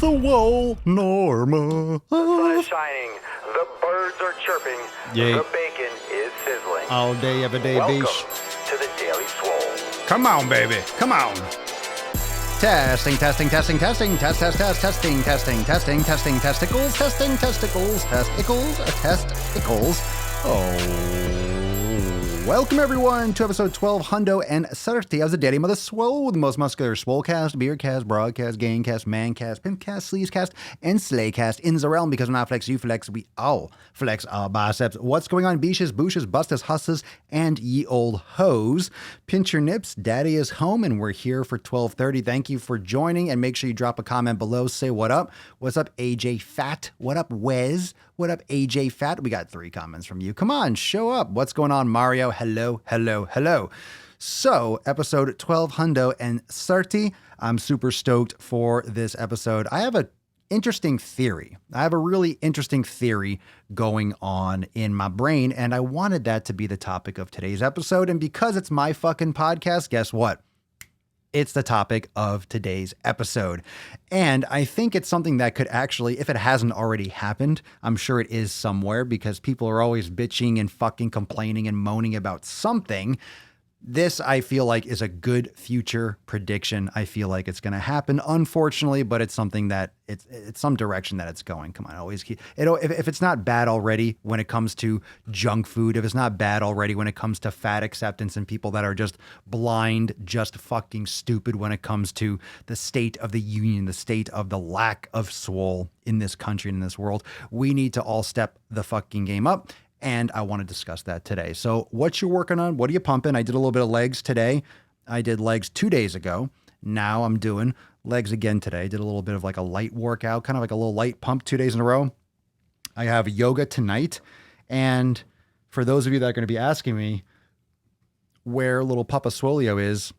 Swole Norma. Sun is shining, the birds are chirping, Yay. the bacon is sizzling. All day, every day, Welcome bish. to the Daily Swole. Come on, baby. Come on. Testing, testing, testing, testing, test, test, test, testing, testing, testing, testing, testicles, testing, testicles, testicles. Oh, welcome everyone to episode 1230 of the Daddy Mother Swole, the most muscular swolecast, beercast, broadcast, gangcast, mancast, pimpcast, sleazecast, and slaycast in the realm. Because when I flex, you flex, we all flex our biceps. What's going on, beaches, booshes, bustas, husses, and ye old hoes? Pinch your nips, Daddy is home, and we're here for 1230. Thank you for joining, and make sure you drop a comment below. Say what up. What's up, AJ Fat? What up, Wes? What up, AJ Fat? We got 3 comments from you. Come on, show up. What's going on, Mario? Hello, hello, hello. So, episode 1230. I'm super stoked for this episode. I have a interesting theory. I have a really interesting theory going on in my brain, and I wanted that to be the topic of today's episode. And because it's my fucking podcast, guess what? It's the topic of today's episode. And I think it's something that could actually, if it hasn't already happened, I'm sure it is somewhere, because people are always bitching and fucking complaining and moaning about something. This, I feel like, is a good future prediction. I feel like it's going to happen, unfortunately, but it's something that it's some direction that it's going. Come on, always keep it. If it's not bad already when it comes to junk food, if it's not bad already when it comes to fat acceptance and people that are just blind, just fucking stupid when it comes to the state of the union, the state of the lack of swole in this country and in this world, we need to all step the fucking game up. And I want to discuss that today. So what you working on? What are you pumping? I did a little bit of legs today. I did legs 2 days ago. Now I'm doing legs again today. Did a little bit of like a light workout, kind of like a little light pump 2 days in a row. I have yoga tonight. And for those of you that are going to be asking me where little Papa Swolio is,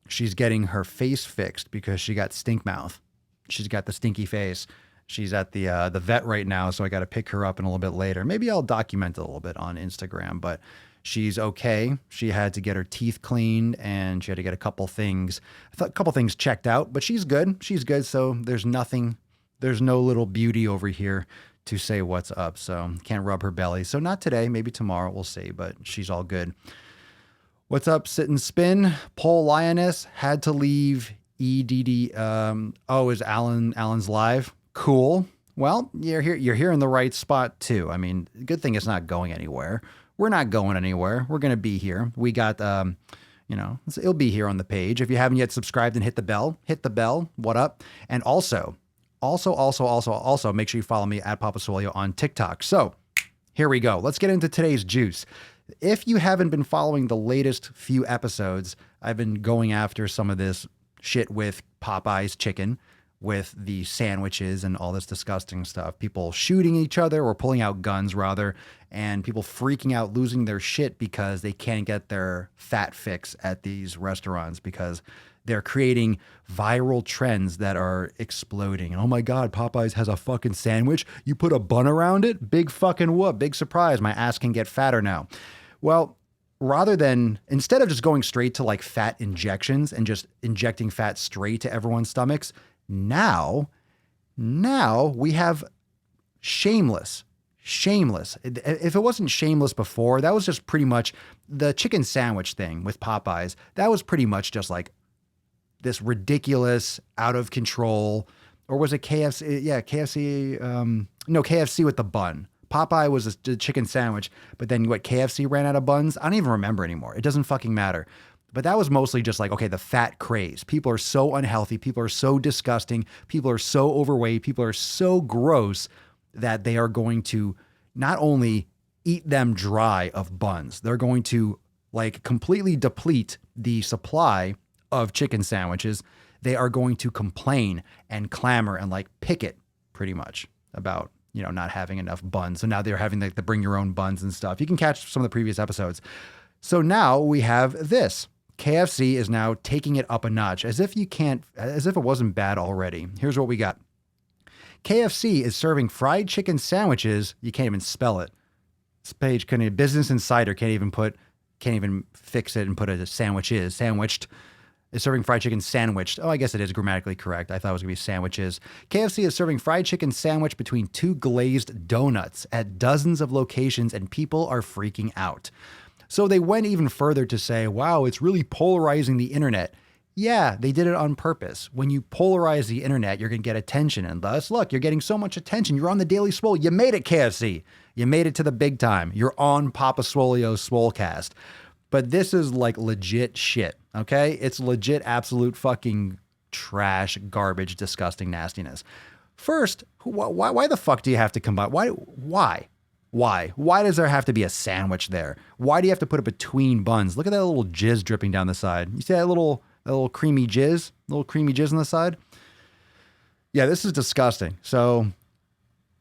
she's getting her face fixed because she got stink mouth. She's got the stinky face. She's at the vet right now, so I got to pick her up in a little bit later. Maybe I'll document it a little bit on Instagram, but she's okay. She had to get her teeth cleaned, and she had to get a couple things checked out, but she's good. She's good, so there's no little beauty over here to say what's up, so can't rub her belly. So not today, maybe tomorrow, we'll see, but she's all good. What's up, Sit and Spin? Pole Lioness had to leave EDD. Is Alan's live? Cool. Well, you're here in the right spot too. I mean, good thing it's not going anywhere. We're not going anywhere. We're going to be here. We got, it'll be here on the page. If you haven't yet subscribed and hit the bell. What up? And also make sure you follow me at Papa Swolio on TikTok. So here we go. Let's get into today's juice. If you haven't been following the latest few episodes, I've been going after some of this shit with Popeye's chicken, with the sandwiches and all this disgusting stuff. People shooting each other, or pulling out guns rather, and people freaking out, losing their shit because they can't get their fat fix at these restaurants because they're creating viral trends that are exploding. Oh my God, Popeyes has a fucking sandwich. You put a bun around it? Big fucking whoop, big surprise. My ass can get fatter now. Well, instead of just going straight to like fat injections and just injecting fat straight to everyone's stomachs, Now we have shameless. If it wasn't shameless before, that was just pretty much the chicken sandwich thing with Popeyes. That was pretty much just like this ridiculous, out of control, or was it KFC? Yeah, KFC. KFC with the bun. Popeye was a chicken sandwich, but then KFC ran out of buns? I don't even remember anymore. It doesn't fucking matter. But that was mostly just like, okay, the fat craze. People are so unhealthy. People are so disgusting. People are so overweight. People are so gross that they are going to not only eat them dry of buns, they're going to like completely deplete the supply of chicken sandwiches. They are going to complain and clamor and like picket pretty much about, not having enough buns. So now they're having like the bring your own buns and stuff. You can catch some of the previous episodes. So now we have this. KFC is now taking it up a notch, as if it wasn't bad already. Here's what we got. KFC is serving fried chicken sandwiches. You can't even spell it. This page Business Insider can't even fix it and put it as sandwiched is serving fried chicken sandwiched. Oh, I guess it is grammatically correct. I thought it was going to be sandwiches. KFC is serving fried chicken sandwich between 2 glazed donuts at dozens of locations, and people are freaking out. So they went even further to say, wow, it's really polarizing the internet. Yeah, they did it on purpose. When you polarize the internet, you're going to get attention. And thus, look, you're getting so much attention. You're on the Daily Swole. You made it, KFC. You made it to the big time. You're on Papa Swolio's Swolecast. But this is like legit shit, okay? It's legit absolute fucking trash, garbage, disgusting nastiness. First, why the fuck do you have to combine? Why? Why does there have to be a sandwich there? Why do you have to put it between buns? Look at that little jizz dripping down the side. You see that little creamy jizz? Little creamy jizz on the side? Yeah, this is disgusting. So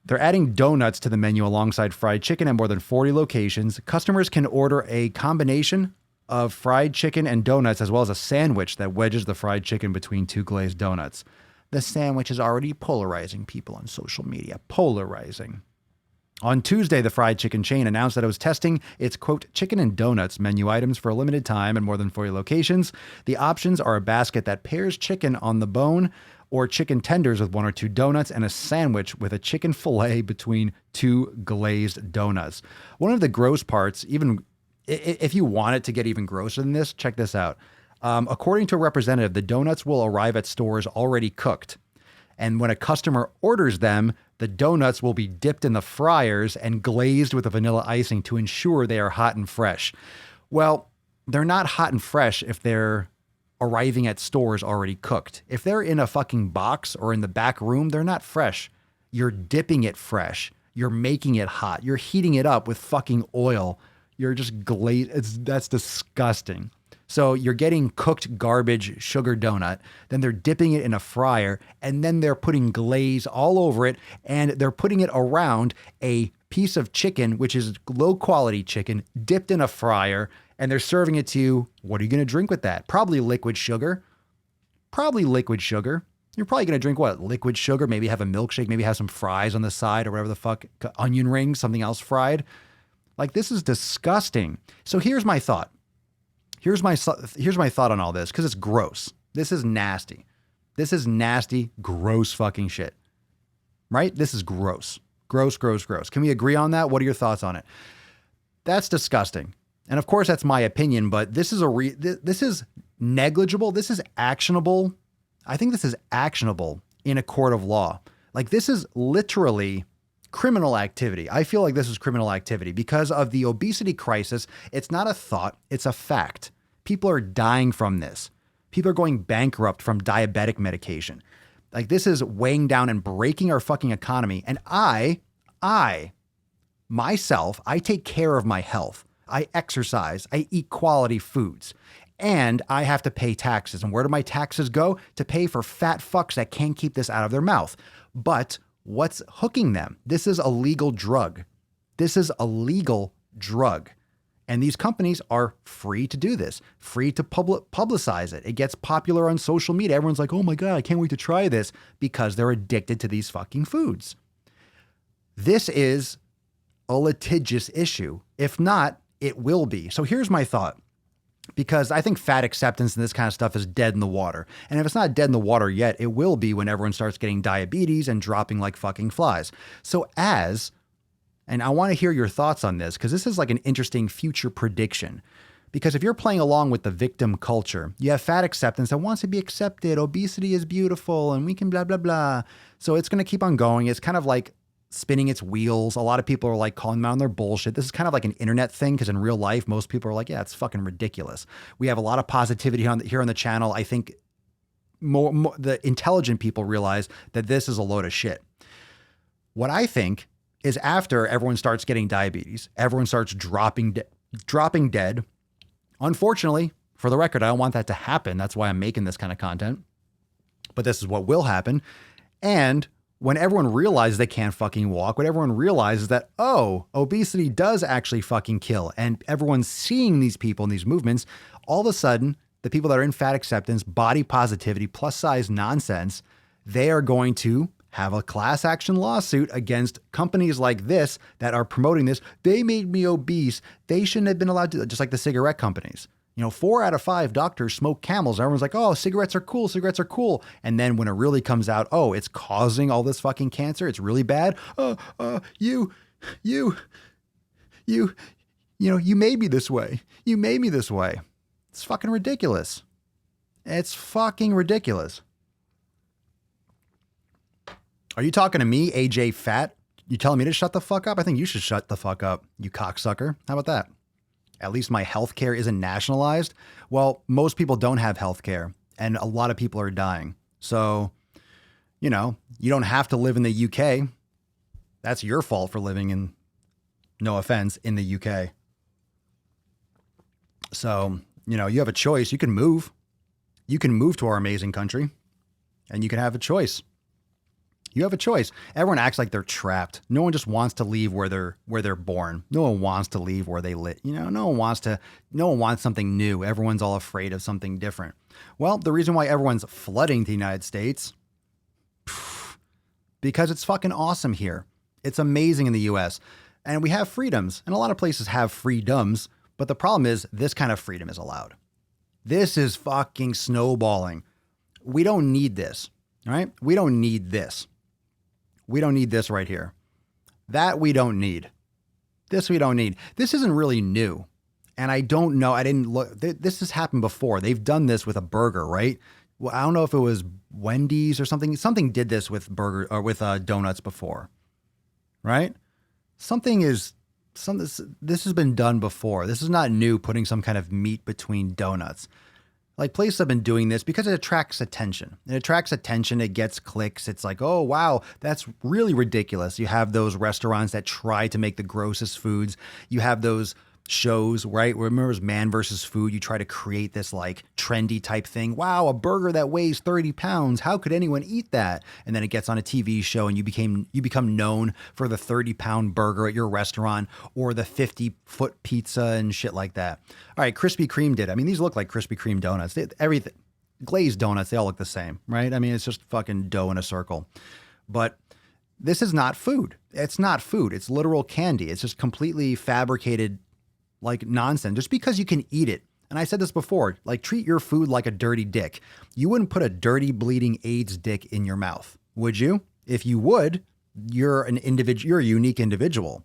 they're adding donuts to the menu alongside fried chicken at more than 40 locations. Customers can order a combination of fried chicken and donuts, as well as a sandwich that wedges the fried chicken between 2 glazed donuts. The sandwich is already polarizing people on social media. Polarizing. On Tuesday, the fried chicken chain announced that it was testing its, quote, chicken and donuts menu items for a limited time in more than 40 locations. The options are a basket that pairs chicken on the bone, or chicken tenders with 1 or 2 donuts, and a sandwich with a chicken fillet between 2 glazed donuts. One of the gross parts, even if you want it to get even grosser than this, check this out. According to a representative, the donuts will arrive at stores already cooked. And when a customer orders them, the donuts will be dipped in the fryers and glazed with a vanilla icing to ensure they are hot and fresh. Well, they're not hot and fresh if they're arriving at stores already cooked. If they're in a fucking box or in the back room, they're not fresh. You're dipping it fresh. You're making it hot. You're heating it up with fucking oil. You're just glazed. That's disgusting. So you're getting cooked garbage sugar donut, then they're dipping it in a fryer, and then they're putting glaze all over it, and they're putting it around a piece of chicken, which is low quality chicken, dipped in a fryer, and they're serving it to you. What are you going to drink with that? Probably liquid sugar. Probably liquid sugar. You're probably going to drink what? Liquid sugar, maybe have a milkshake, maybe have some fries on the side or whatever the fuck, onion rings, something else fried. Like, this is disgusting. So here's my thought. Here's my thought on all this, because it's gross. This is nasty. This is nasty, gross fucking shit. Right? This is gross. Gross, gross, gross. Can we agree on that? What are your thoughts on it? That's disgusting. And of course, that's my opinion, but this is this is negligible. This is actionable. I think this is actionable in a court of law. Like, this is literally criminal activity. I feel like this is criminal activity because of the obesity crisis. It's not a thought, it's a fact. People are dying from this. People are going bankrupt from diabetic medication. Like, this is weighing down and breaking our fucking economy. And I myself, I take care of my health. I exercise, I eat quality foods, and I have to pay taxes. And where do my taxes go? To pay for fat fucks that can't keep this out of their mouth. But what's hooking them? This is a legal drug. This is a legal drug. And these companies are free to do this, free to publicize it. It gets popular on social media. Everyone's like, oh my God, I can't wait to try this, because they're addicted to these fucking foods. This is a litigious issue. If not, it will be. So here's my thought. Because I think fat acceptance and this kind of stuff is dead in the water. And if it's not dead in the water yet, it will be when everyone starts getting diabetes and dropping like fucking flies. So and I want to hear your thoughts on this, because this is like an interesting future prediction. Because if you're playing along with the victim culture, you have fat acceptance that wants to be accepted. Obesity is beautiful and we can blah, blah, blah. So it's going to keep on going. It's kind of like spinning its wheels. A lot of people are like calling them out on their bullshit. This is kind of like an internet thing, because in real life, most people are like, yeah, it's fucking ridiculous. We have a lot of positivity here on the channel. I think more the intelligent people realize that this is a load of shit. What I think is, after everyone starts getting diabetes, everyone starts dropping dead. Unfortunately, for the record, I don't want that to happen. That's why I'm making this kind of content. But this is what will happen. And when everyone realizes they can't fucking walk, when everyone realizes that, oh, obesity does actually fucking kill, and everyone's seeing these people in these movements, all of a sudden, the people that are in fat acceptance, body positivity, plus size nonsense, they are going to have a class action lawsuit against companies like this that are promoting this. They made me obese. They shouldn't have been allowed to, just like the cigarette companies. 4 out of 5 doctors smoke Camels. Everyone's like, oh, cigarettes are cool. Cigarettes are cool. And then when it really comes out, oh, it's causing all this fucking cancer. It's really bad. You made me this way. You made me this way. It's fucking ridiculous. It's fucking ridiculous. Are you talking to me, AJ Fat? You telling me to shut the fuck up? I think you should shut the fuck up, you cocksucker. How about that? At least my health care isn't nationalized. Well, most people don't have health care, and a lot of people are dying. So, you don't have to live in the UK. That's your fault for living in, no offense, in the UK. So, you have a choice. You can move. You can move to our amazing country, and you can have a choice. You have a choice. Everyone acts like they're trapped. No one just wants to leave where they're born. No one wants to leave where they live. No one wants something new. Everyone's all afraid of something different. Well, the reason why everyone's flooding the United States, because it's fucking awesome here. It's amazing in the US. And we have freedoms, and a lot of places have freedoms, but the problem is this kind of freedom is allowed. This is fucking snowballing. We don't need this, all right? We don't need this. We don't need this right here. That we don't need. This we don't need. This isn't really new. And I don't know. I didn't look. This has happened before. They've done this with a burger, right? Well, I don't know if it was Wendy's or something. Something did this with burger or with donuts before, right? This has been done before. This is not new, putting some kind of meat between donuts. Like, places have been doing this because it attracts attention. It attracts attention. It gets clicks. It's like, oh, wow, that's really ridiculous. You have those restaurants that try to make the grossest foods. You have those shows, right? Remember, it was Man versus Food. You try to create this like trendy type thing. Wow, a burger that weighs 30 pounds. How could anyone eat that? And then it gets on a TV show and you become known for the 30-pound burger at your restaurant or the 50-foot pizza and shit like that. All right, Krispy Kreme did. I mean, these look like Krispy Kreme donuts. Everything, glazed donuts, they all look the same, right? I mean, it's just fucking dough in a circle. But this is not food. It's not food. It's literal candy. It's just completely fabricated like nonsense, just because you can eat it. And I said this before, like, treat your food like a dirty dick. You wouldn't put a dirty, bleeding AIDS dick in your mouth, would you? If you would, you're a unique individual.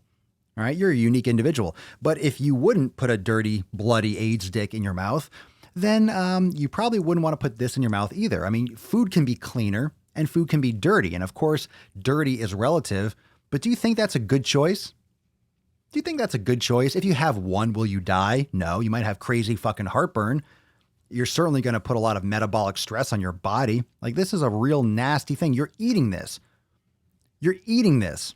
All right, you're a unique individual. But if you wouldn't put a dirty, bloody AIDS dick in your mouth, then you probably wouldn't want to put this in your mouth either. I mean, food can be cleaner and food can be dirty. And of course, dirty is relative. But do you think that's a good choice? Do you think that's a good choice? If you have one, will you die? No, you might have crazy fucking heartburn. You're certainly going to put a lot of metabolic stress on your body. Like, this is a real nasty thing. You're eating this. You're eating this.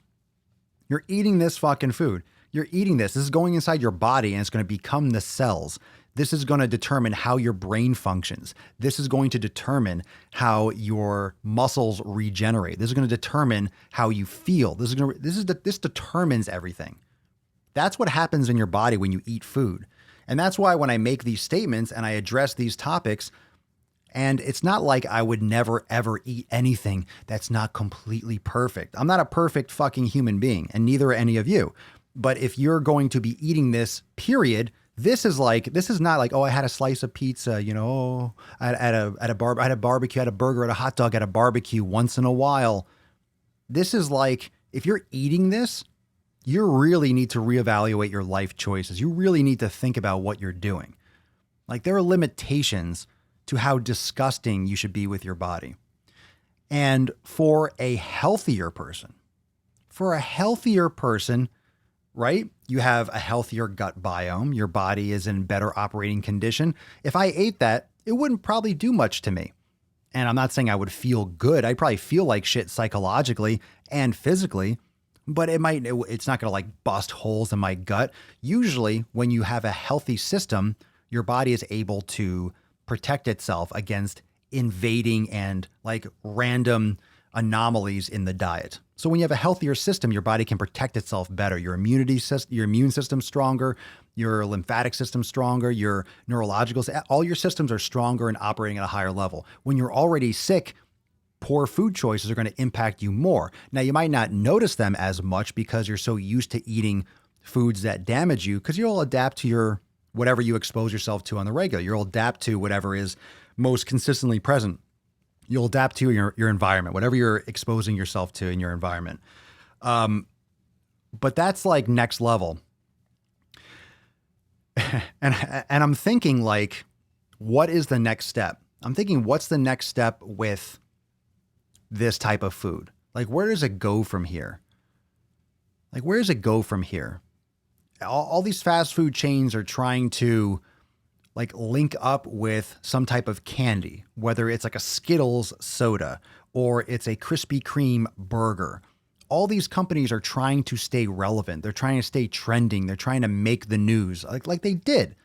You're eating this fucking food. You're eating this. This is going inside your body and it's going to become the cells. This is going to determine how your brain functions. This is going to determine how your muscles regenerate. This is going to determine how you feel. This determines everything. That's what happens in your body when you eat food. And that's why when I make these statements and I address these topics, and it's not like I would never, ever eat anything that's not completely perfect. I'm not a perfect fucking human being, and neither are any of you. But if you're going to be eating this, period, this is not like, oh, I had a slice of pizza, I had a barbecue, I had a burger, at a hot dog, at a barbecue once in a while. This is like, if you're eating this, you really need to reevaluate your life choices. You really need to think about what you're doing. Like, there are limitations to how disgusting you should be with your body. And for a healthier person, right? You have a healthier gut biome. Your body is in better operating condition. If I ate that, it wouldn't probably do much to me. And I'm not saying I would feel good. I'd probably feel like shit psychologically and physically, but it's not going to like bust holes in my gut. Usually when you have a healthy system, your body is able to protect itself against invading and like random anomalies in the diet. So when you have a healthier system, your body can protect itself better. Your immune system's stronger, your lymphatic system's stronger, your neurological, all your systems are stronger and operating at a higher level. When you're already sick, poor food choices are going to impact you more. Now, you might not notice them as much because you're so used to eating foods that damage you, because you'll adapt to whatever you expose yourself to on the regular. You'll adapt to whatever is most consistently present. You'll adapt to your environment, whatever you're exposing yourself to in your environment. But that's like next level. And I'm thinking like, what is the next step? I'm thinking, what's the next step with this type of food? Like, where does it go from here? Like, where does it go from here? All these fast food chains are trying to like link up with some type of candy, whether it's like a Skittles soda or it's a Krispy Kreme burger. All these companies are trying to stay relevant. They're trying to stay trending. They're trying to make the news like they did.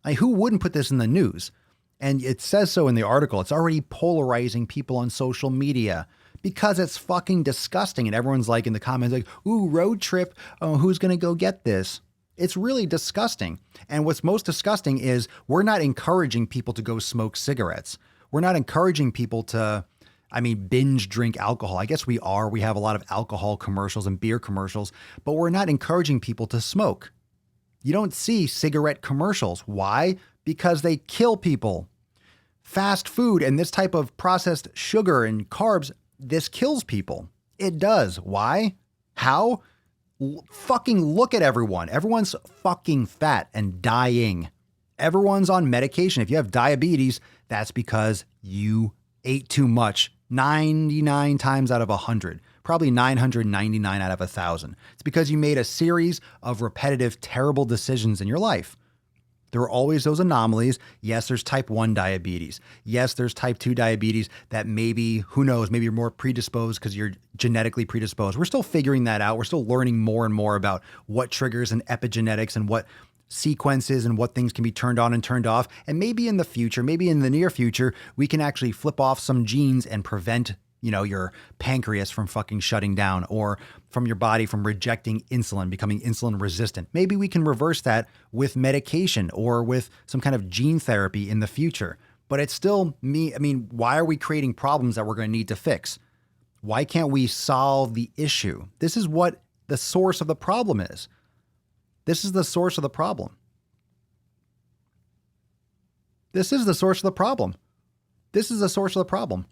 Like, who wouldn't put this in the news? And it says so in the article. It's already polarizing people on social media because it's fucking disgusting. And everyone's like in the comments like, ooh, road trip. Oh, who's going to go get this? It's really disgusting. And what's most disgusting is we're not encouraging people to go smoke cigarettes. We're not encouraging people to, binge drink alcohol. I guess we are. We have a lot of alcohol commercials and beer commercials, but we're not encouraging people to smoke. You don't see cigarette commercials. Why? Because they kill people. Fast food and this type of processed sugar and carbs, this kills people. It does. Why? How? Fucking look at everyone. Everyone's fucking fat and dying. Everyone's on medication. If you have diabetes, that's because you ate too much 99 times out of 100, probably 999 out of 1,000. It's because you made a series of repetitive, terrible decisions in your life. There are always those anomalies. Yes, there's type 1 diabetes. Yes, there's type 2 diabetes that maybe, who knows, maybe you're more predisposed because you're genetically predisposed. We're still figuring that out. We're still learning more and more about what triggers and epigenetics and what sequences and what things can be turned on and turned off. And maybe in the future, maybe in the near future, we can actually flip off some genes and prevent, your pancreas from fucking shutting down or from your body from rejecting insulin, becoming insulin resistant. Maybe we can reverse that with medication or with some kind of gene therapy in the future. But it's still why are we creating problems that we're going to need to fix? Why can't we solve the issue? This is what the source of the problem is. This is the source of the problem. This is the source of the problem. This is the source of the problem.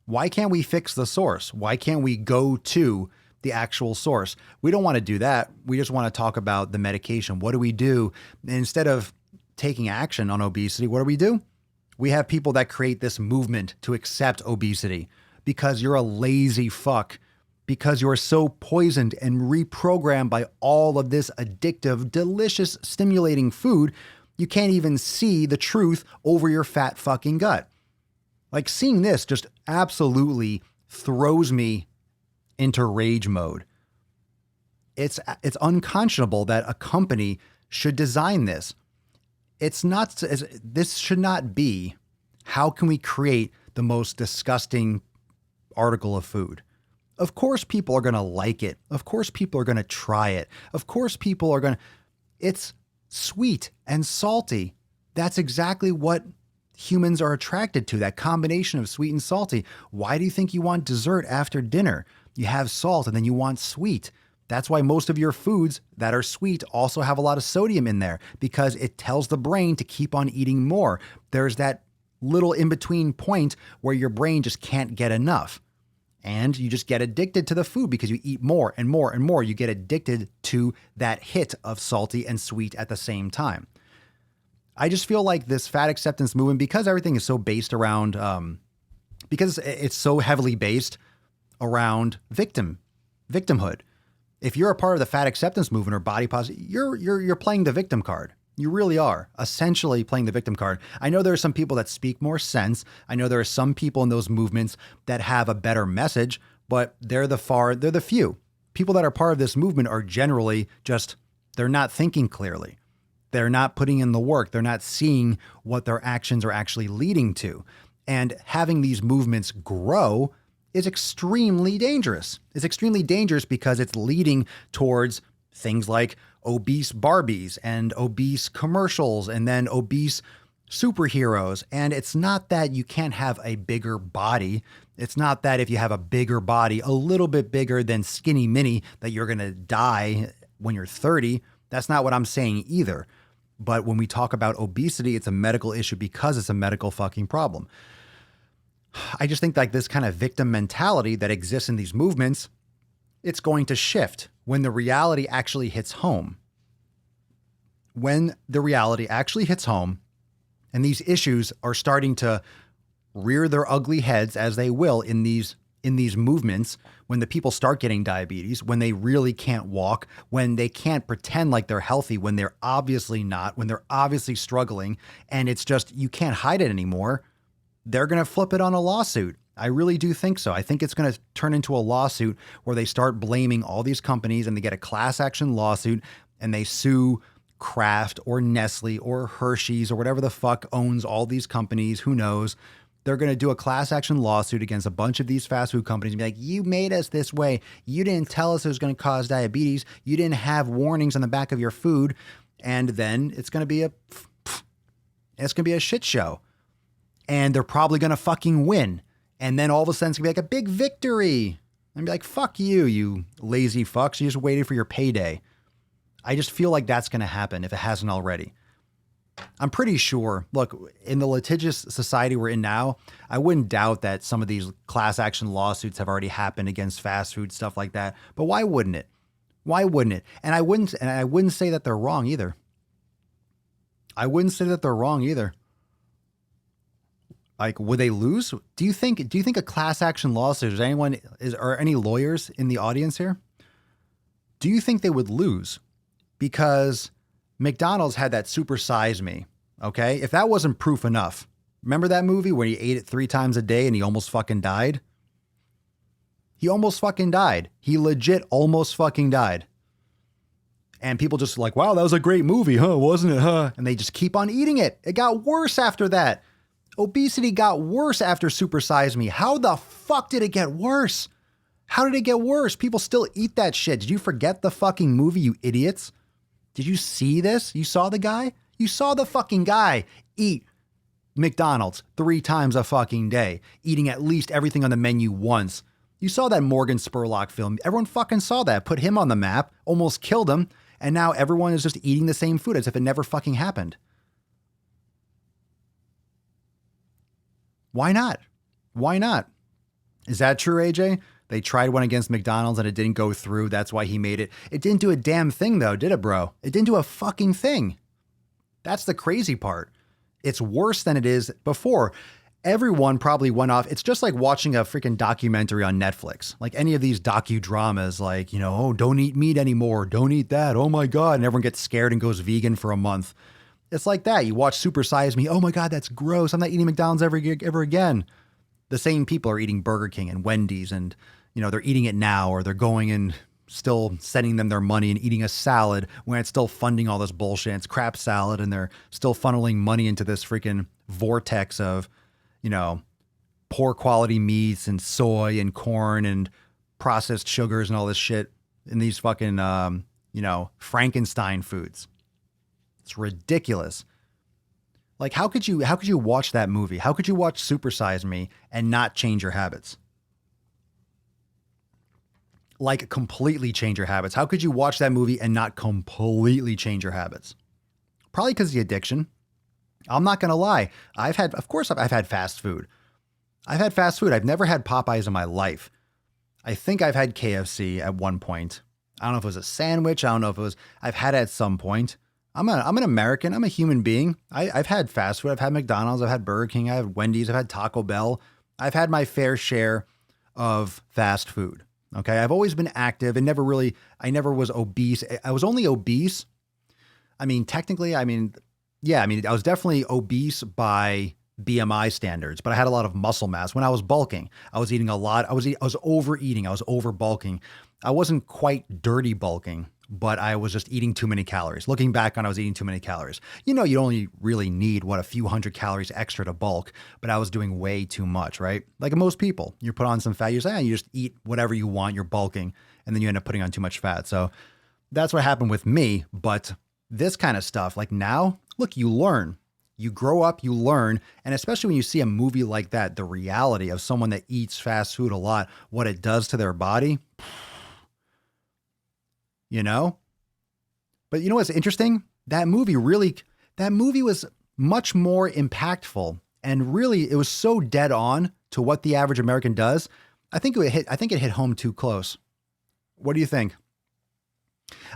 Why can't we fix the source? Why can't we go to the actual source? We don't want to do that. We just want to talk about the medication. What do we do? Instead of taking action on obesity, what do? We have people that create this movement to accept obesity because you're a lazy fuck, because you're so poisoned and reprogrammed by all of this addictive, delicious, stimulating food, you can't even see the truth over your fat fucking gut. Like, seeing this just absolutely throws me into rage mode. It's unconscionable that a company should design this. This should not be, how can we create the most disgusting article of food? Of course people are going to like it. Of course people are going to try it. Of course people are going to, it's sweet and salty. That's exactly what humans are attracted to, that combination of sweet and salty. Why do you think you want dessert after dinner? You have salt and then you want sweet. That's why most of your foods that are sweet also have a lot of sodium in there, because it tells the brain to keep on eating more. There's that little in-between point where your brain just can't get enough. And you just get addicted to the food because you eat more and more and more. You get addicted to that hit of salty and sweet at the same time. I just feel like this fat acceptance movement, because everything is so based around, because it's so heavily based around victimhood. If you're a part of the fat acceptance movement or body positive, you're playing the victim card. You really are essentially playing the victim card. I know there are some people that speak more sense. I know there are some people in those movements that have a better message, but they're the few. People that are part of this movement are generally just, they're not thinking clearly. They're not putting in the work. They're not seeing what their actions are actually leading to. And having these movements grow is extremely dangerous. It's extremely dangerous because it's leading towards things like obese Barbies and obese commercials and then obese superheroes. And it's not that you can't have a bigger body. It's not that if you have a bigger body, a little bit bigger than skinny mini, that you're going to die when you're 30. That's not what I'm saying either. But when we talk about obesity, it's a medical issue because it's a medical fucking problem. I just think like this kind of victim mentality that exists in these movements, it's going to shift when the reality actually hits home. When the reality actually hits home and these issues are starting to rear their ugly heads, as they will in these movements, when the people start getting diabetes, when they really can't walk, when they can't pretend like they're healthy, when they're obviously not, when they're obviously struggling, and it's just, you can't hide it anymore, they're going to flip it on a lawsuit. I really do think so. I think it's going to turn into a lawsuit where they start blaming all these companies and they get a class action lawsuit and they sue Kraft or Nestle or Hershey's or whatever the fuck owns all these companies. Who knows? They're going to do a class action lawsuit against a bunch of these fast food companies and be like, you made us this way. You didn't tell us it was going to cause diabetes. You didn't have warnings on the back of your food. And then it's going to be a shit show. And they're probably going to fucking win. And then all of a sudden it's going to be like a big victory. And be like, fuck you, you lazy fucks. You just waited for your payday. I just feel like that's going to happen if it hasn't already. I'm pretty sure, look, in the litigious society we're in now, I wouldn't doubt that some of these class action lawsuits have already happened against fast food, stuff like that. But why wouldn't it? Why wouldn't it? And I wouldn't say that they're wrong either. Like, would they lose? Do you think a class action lawsuit, are any lawyers in the audience here? Do you think they would lose? Because McDonald's had that Super Size Me, okay? If that wasn't proof enough, remember that movie where he ate it 3 times a day and he almost fucking died? He almost fucking died. He legit almost fucking died. And people just like, wow, that was a great movie, huh? Wasn't it, huh? And they just keep on eating it. It got worse after that. Obesity got worse after Super Size Me. How the fuck did it get worse? How did it get worse? People still eat that shit. Did you forget the fucking movie, you idiots? Did you see this? You saw the guy? You saw the fucking guy eat McDonald's 3 times a fucking day, eating at least everything on the menu once. You saw that Morgan Spurlock film. Everyone fucking saw that. Put him on the map, almost killed him, and now everyone is just eating the same food as if it never fucking happened. Why not? Why not? Is that true, AJ? They tried one against McDonald's and it didn't go through. That's why he made it. It didn't do a damn thing though, did it, bro? It didn't do a fucking thing. That's the crazy part. It's worse than it is before. Everyone probably went off. It's just like watching a freaking documentary on Netflix. Like any of these docudramas, like, you know, oh, don't eat meat anymore. Don't eat that. Oh my God. And everyone gets scared and goes vegan for a month. It's like that. You watch Super Size Me. Oh my God, that's gross. I'm not eating McDonald's ever again. The same people are eating Burger King and Wendy's and, you know, they're eating it now, or they're going and still sending them their money and eating a salad when it's still funding all this bullshit. It's crap salad and they're still funneling money into this freaking vortex of, you know, poor quality meats and soy and corn and processed sugars and all this shit in these fucking, you know, Frankenstein foods. It's ridiculous. Like, how could you watch that movie? How could you watch Super Size Me and not change your habits? Like, completely change your habits. How could you watch that movie and not completely change your habits? Probably because of the addiction. I'm not going to lie. I've had fast food. I've had fast food. I've never had Popeyes in my life. I think I've had KFC at one point. I don't know if it was a sandwich. I don't know if it was, I've had it at some point. I'm an American. I'm a human being. I've had fast food. I've had McDonald's. I've had Burger King. I've had Wendy's. I've had Taco Bell. I've had my fair share of fast food. Okay. I've always been active and I never was obese. I was only obese. I mean, technically, I was definitely obese by BMI standards, but I had a lot of muscle mass. When I was bulking, I was eating a lot. I was overeating. I was over bulking. I wasn't quite dirty bulking, but I was just eating too many calories. Looking back on, I was eating too many calories. You know, you only really need, a few hundred calories extra to bulk, but I was doing way too much, right? Like most people, you put on some fat, you say, you just eat whatever you want, you're bulking, and then you end up putting on too much fat. So that's what happened with me. But this kind of stuff, like now, look, you learn. You grow up, you learn, and especially when you see a movie like that, the reality of someone that eats fast food a lot, what it does to their body, you know? But you know what's interesting? That movie really, that movie was much more impactful, and really it was so dead on to what the average American does. I think it hit home too close. What do you think?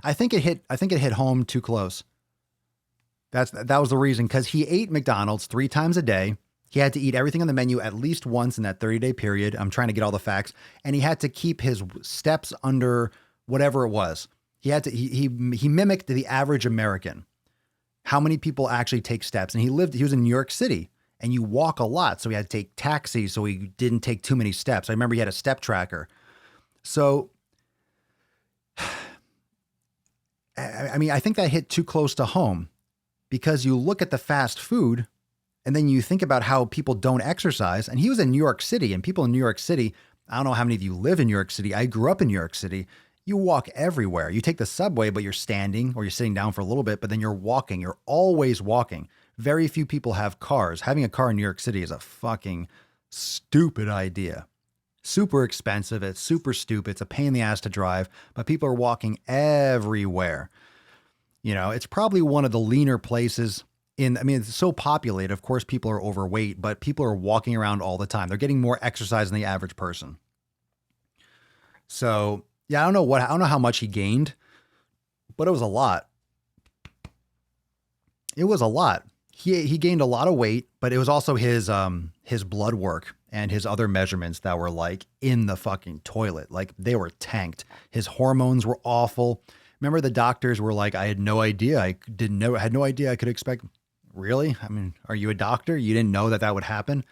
I think it hit home too close. That was the reason, because he ate McDonald's 3 times a day. He had to eat everything on the menu at least once in that 30-day period. I'm trying to get all the facts. And he had to keep his steps under whatever it was. He mimicked the average American. How many people actually take steps? And he was in New York City, and you walk a lot. So he had to take taxis so he didn't take too many steps. I remember he had a step tracker. So, I mean, I think that hit too close to home, because you look at the fast food and then you think about how people don't exercise. And he was in New York City, and people in New York City, I don't know how many of you live in New York City. I grew up in New York City. You walk everywhere. You take the subway, but you're standing or you're sitting down for a little bit, but then you're walking. You're always walking. Very few people have cars. Having a car in New York City is a fucking stupid idea. Super expensive. It's super stupid. It's a pain in the ass to drive, but people are walking everywhere. You know, it's probably one of the leaner places it's so populated. Of course, people are overweight, but people are walking around all the time. They're getting more exercise than the average person. So, yeah, I don't know how much he gained, but it was a lot. It was a lot. He gained a lot of weight, but it was also his blood work and his other measurements that were like in the fucking toilet. Like, they were tanked. His hormones were awful. Remember, the doctors were like, I had no idea. I had no idea I could expect. Really? I mean, are you a doctor? You didn't know that would happen?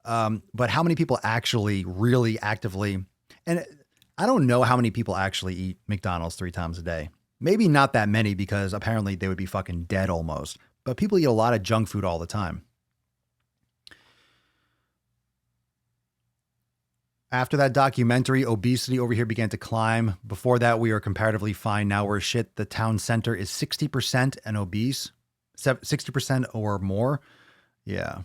But how many people actually really actively, and I don't know how many people actually eat McDonald's 3 times a day. Maybe not that many, because apparently they would be fucking dead almost. But people eat a lot of junk food all the time. After that documentary, obesity over here began to climb. Before that, we were comparatively fine. Now we're shit. The town center is 60% and obese. 60% or more. Yeah.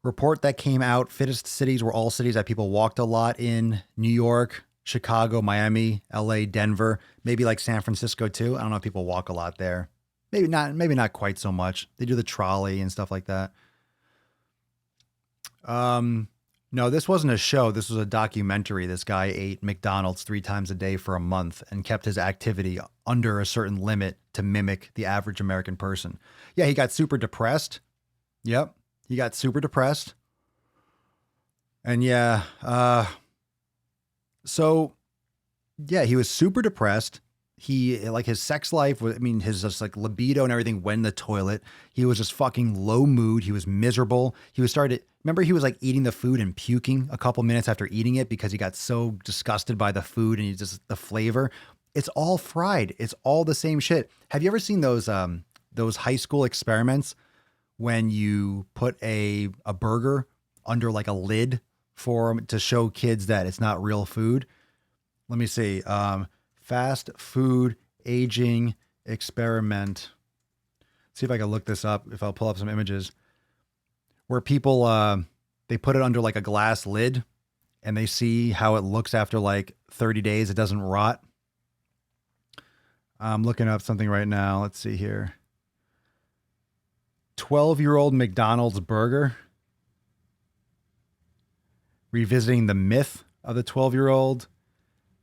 Report that came out. Fittest cities were all cities that people walked a lot in. New York, Chicago, Miami, LA, Denver, maybe like San Francisco too. I don't know if people walk a lot there. Maybe not quite so much. They do the trolley and stuff like that. No, this wasn't a show. This was a documentary. This guy ate McDonald's 3 times a day for a month and kept his activity under a certain limit to mimic the average American person. Yeah, he got super depressed. Yep, he got super depressed. And yeah, so yeah, he was super depressed. He, like, his sex life was, his just like libido and everything went in the toilet. He was just fucking low mood. He was miserable. Remember, he was like eating the food and puking a couple minutes after eating it because he got so disgusted by the food and the flavor. It's all fried. It's all the same shit. Have you ever seen those high school experiments when you put a burger under like a lid to show kids that it's not real food? Let me see. Fast food aging experiment. See if I can look this up. If I'll pull up some images where people, they put it under like a glass lid and they see how it looks after like 30 days. It doesn't rot. I'm looking up something right now. Let's see here. 12-year-old McDonald's burger. Revisiting the myth of the 12-year-old.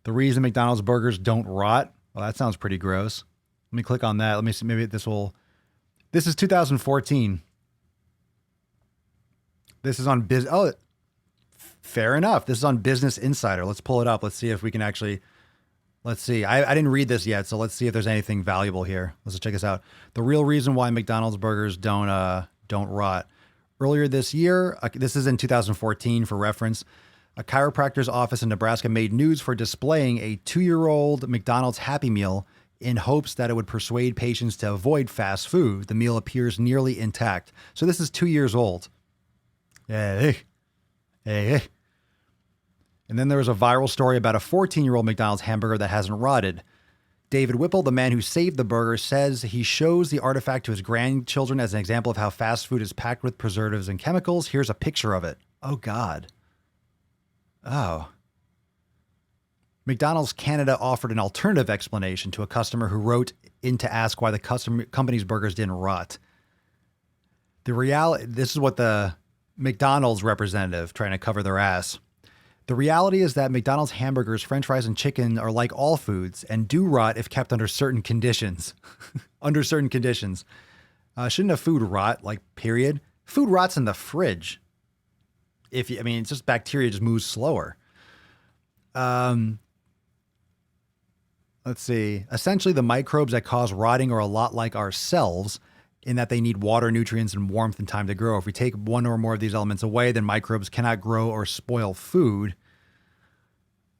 The reason McDonald's burgers don't rot. Well, that sounds pretty gross. Let me click on that. Let me see. Maybe this is 2014. This is on fair enough. This is on Business Insider. Let's pull it up. Let's see if we can actually, let's see. I didn't read this yet. So let's see if there's anything valuable here. Let's check this out. The real reason why McDonald's burgers don't rot. Earlier this year, this is in 2014 for reference, a chiropractor's office in Nebraska made news for displaying a 2-year-old McDonald's Happy Meal in hopes that it would persuade patients to avoid fast food. The meal appears nearly intact. So this is 2 years old. Hey. And then there was a viral story about a 14-year-old McDonald's hamburger that hasn't rotted. David Whipple, the man who saved the burger, says he shows the artifact to his grandchildren as an example of how fast food is packed with preservatives and chemicals. Here's a picture of it. Oh, God. Oh. McDonald's Canada offered an alternative explanation to a customer who wrote in to ask why the company's burgers didn't rot. This is what the McDonald's representative trying to cover their ass. The reality is that McDonald's hamburgers, French fries, and chicken are like all foods and do rot if kept under certain conditions. Under certain conditions. Shouldn't a food rot, like, period? Food rots in the fridge. It's just bacteria just moves slower. Let's see. Essentially, the microbes that cause rotting are a lot like ourselves in that they need water, nutrients, and warmth and time to grow. If we take one or more of these elements away, then microbes cannot grow or spoil food.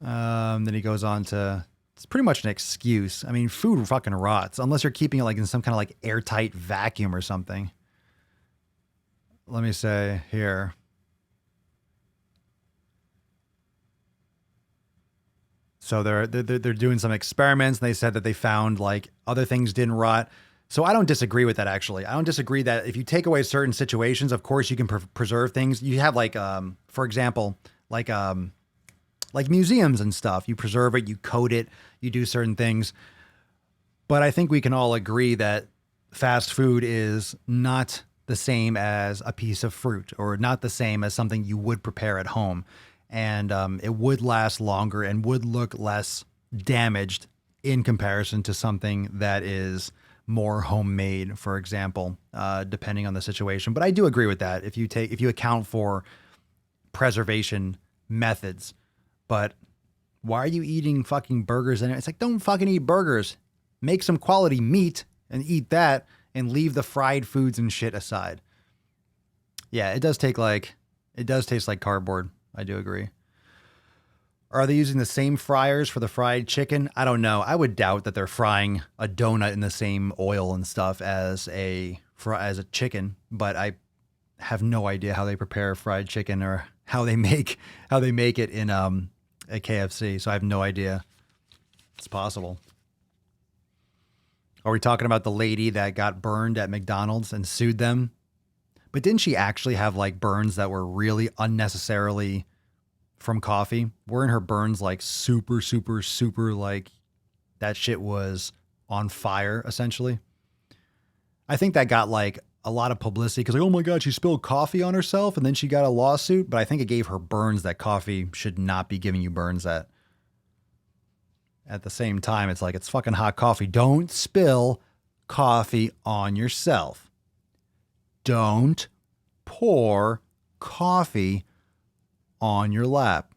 Then he goes on to, it's pretty much an excuse. I mean, food fucking rots unless you're keeping it like in some kind of like airtight vacuum or something. Let me say here. So they're doing some experiments, and they said that they found like other things didn't rot. So I don't disagree with that, actually. I don't disagree that if you take away certain situations, of course you can preserve things. You have like, for example, like museums and stuff. You preserve it, you coat it, you do certain things. But I think we can all agree that fast food is not the same as a piece of fruit or not the same as something you would prepare at home. And it would last longer and would look less damaged in comparison to something that is more homemade, for example, depending on the situation. But I do agree with that if you account for preservation methods. But why are you eating fucking burgers? And it's like, don't fucking eat burgers. Make some quality meat and eat that and leave the fried foods and shit aside. Yeah, it does taste like cardboard. I do agree. Are they using the same fryers for the fried chicken? I don't know. I would doubt that they're frying a donut in the same oil and stuff as a chicken, but I have no idea how they prepare fried chicken or how they make it in a KFC. So I have no idea. It's possible. Are we talking about the lady that got burned at McDonald's and sued them? But didn't she actually have like burns that were really unnecessarily from coffee? Weren't her burns like super, super, super like that shit was on fire essentially? I think that got like a lot of publicity because like, oh my God, she spilled coffee on herself and then she got a lawsuit. But I think it gave her burns that coffee should not be giving you burns at. At the same time, it's like, it's fucking hot coffee. Don't spill coffee on yourself. Don't pour coffee on your lap.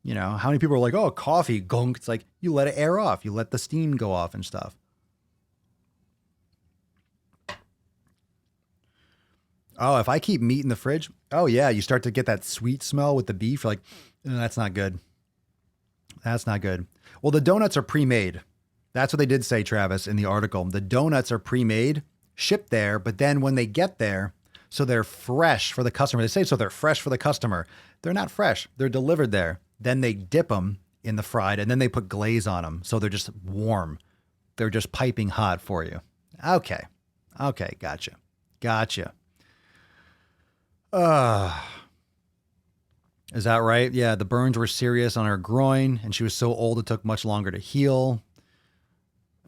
You know, how many people are like, oh, coffee, gunk. It's like, you let it air off. You let the steam go off and stuff. Oh, if I keep meat in the fridge, oh yeah, you start to get that sweet smell with the beef. You're like, that's not good. That's not good. Well, the donuts are pre-made. That's what they did say, Travis, in the article. The donuts are pre-made, shipped there, but then when they get there, so they're fresh for the customer. They say so they're fresh for the customer. They're not fresh. They're delivered there. Then they dip them in the fried, and then they put glaze on them. So they're just warm. They're just piping hot for you. Okay. Gotcha. Is that right? Yeah, the burns were serious on her groin, and she was so old it took much longer to heal.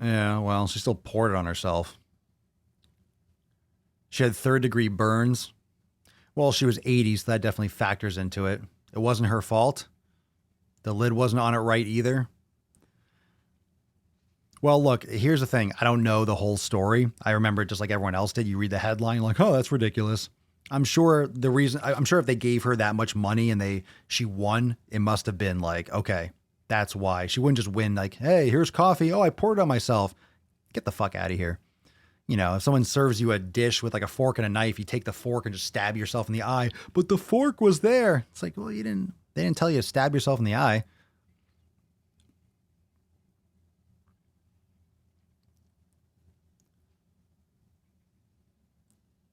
Yeah, well, she still poured it on herself. She had third-degree burns. Well, she was 80, so that definitely factors into it. It wasn't her fault. The lid wasn't on it right either. Well, look, here's the thing. I don't know the whole story. I remember it just like everyone else did. You read the headline, you're like, oh, that's ridiculous. I'm sure if they gave her that much money and she won, it must have been like, okay, that's why. She wouldn't just win like, hey, here's coffee. Oh, I poured it on myself. Get the fuck out of here. You know, if someone serves you a dish with like a fork and a knife, you take the fork and just stab yourself in the eye. But the fork was there. It's like, well, they didn't tell you to stab yourself in the eye.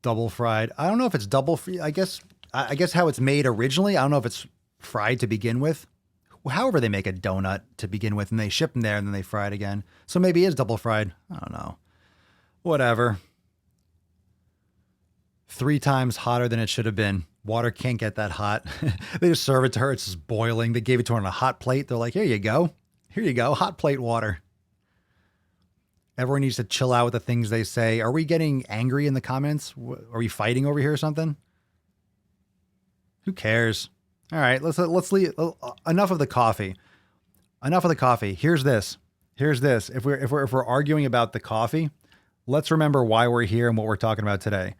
Double fried. I don't know if it's double free. I guess how it's made originally. I don't know if it's fried to begin with. However, they make a donut to begin with and they ship them there and then they fry it again. So maybe it is double fried. I don't know. Whatever. 3 times hotter than it should have been. Water can't get that hot. They just serve it to her. It's just boiling. They gave it to her on a hot plate. They're like, here you go. Here you go. Hot plate water. Everyone needs to chill out with the things they say. Are we getting angry in the comments? Are we fighting over here or something? Who cares? All right, let's leave. Enough of the coffee. Enough of the coffee. Here's this. If we're arguing about the coffee, let's remember why we're here and what we're talking about today.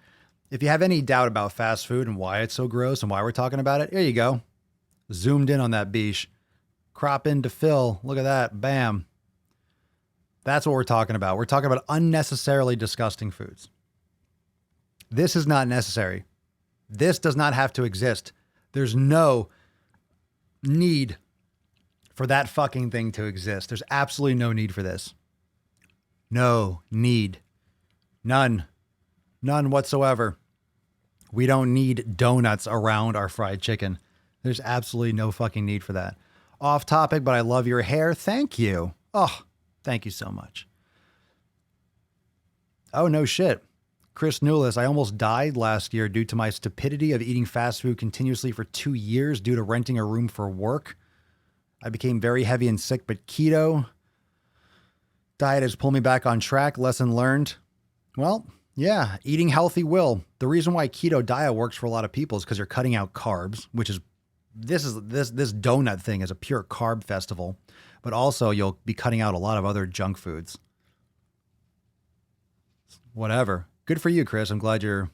If you have any doubt about fast food and why it's so gross and why we're talking about it, here you go. Zoomed in on that beach. Crop in to fill. Look at that. Bam. That's what we're talking about. We're talking about unnecessarily disgusting foods. This is not necessary. This does not have to exist. There's no need for that fucking thing to exist. There's absolutely no need for this. No need. None. None whatsoever. We don't need donuts around our fried chicken. There's absolutely no fucking need for that. Off topic, but I love your hair. Thank you. Oh, thank you so much. Oh, no shit. Chris Newless, I almost died last year due to my stupidity of eating fast food continuously for 2 years due to renting a room for work. I became very heavy and sick, but keto diet has pulled me back on track. Lesson learned. Well, yeah, eating healthy will. The reason why keto diet works for a lot of people is because you're cutting out carbs, which is this donut thing is a pure carb festival, but also you'll be cutting out a lot of other junk foods. Whatever. Good for you, Chris. I'm glad you're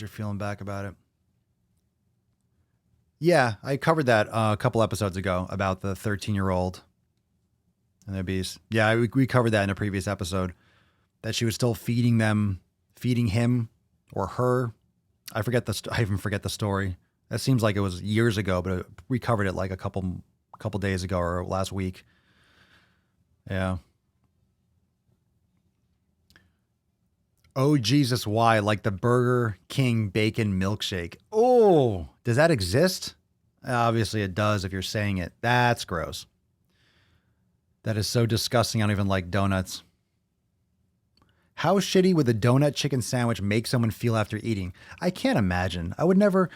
feeling back about it. Yeah, I covered that a couple episodes ago about the 13-year-old and their beast. Yeah, we covered that in a previous episode, that she was still feeding him or her. I even forget the story. That seems like it was years ago, but we covered it like a couple days ago or last week. Yeah. Oh, Jesus, why? Like the Burger King bacon milkshake. Oh, does that exist? Obviously it does if you're saying it. That's gross. That is so disgusting. I don't even like donuts. How shitty would the donut chicken sandwich make someone feel after eating? I can't imagine. I would never.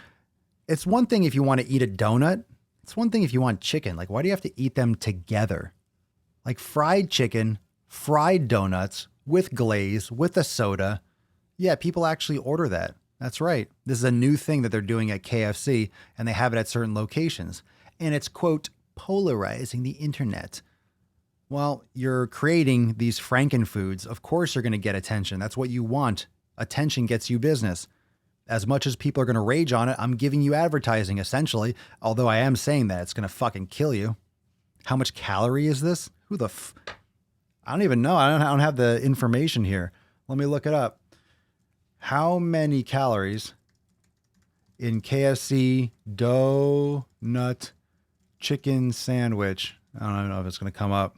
It's one thing if you want to eat a donut. It's one thing if you want chicken. Like, why do you have to eat them together? Like fried chicken, fried donuts, with glaze, with a soda. Yeah, people actually order that. That's right. This is a new thing that they're doing at KFC, and they have it at certain locations. And it's, quote, polarizing the internet. Well, you're creating these frankenfoods. Of course you're going to get attention. That's what you want. Attention gets you business. As much as people are going to rage on it, I'm giving you advertising, essentially. Although I am saying that it's going to fucking kill you. How much calorie is this? I don't even know. I don't have the information here. Let me look it up. How many calories in KFC Doughnut chicken sandwich? I don't know if it's going to come up.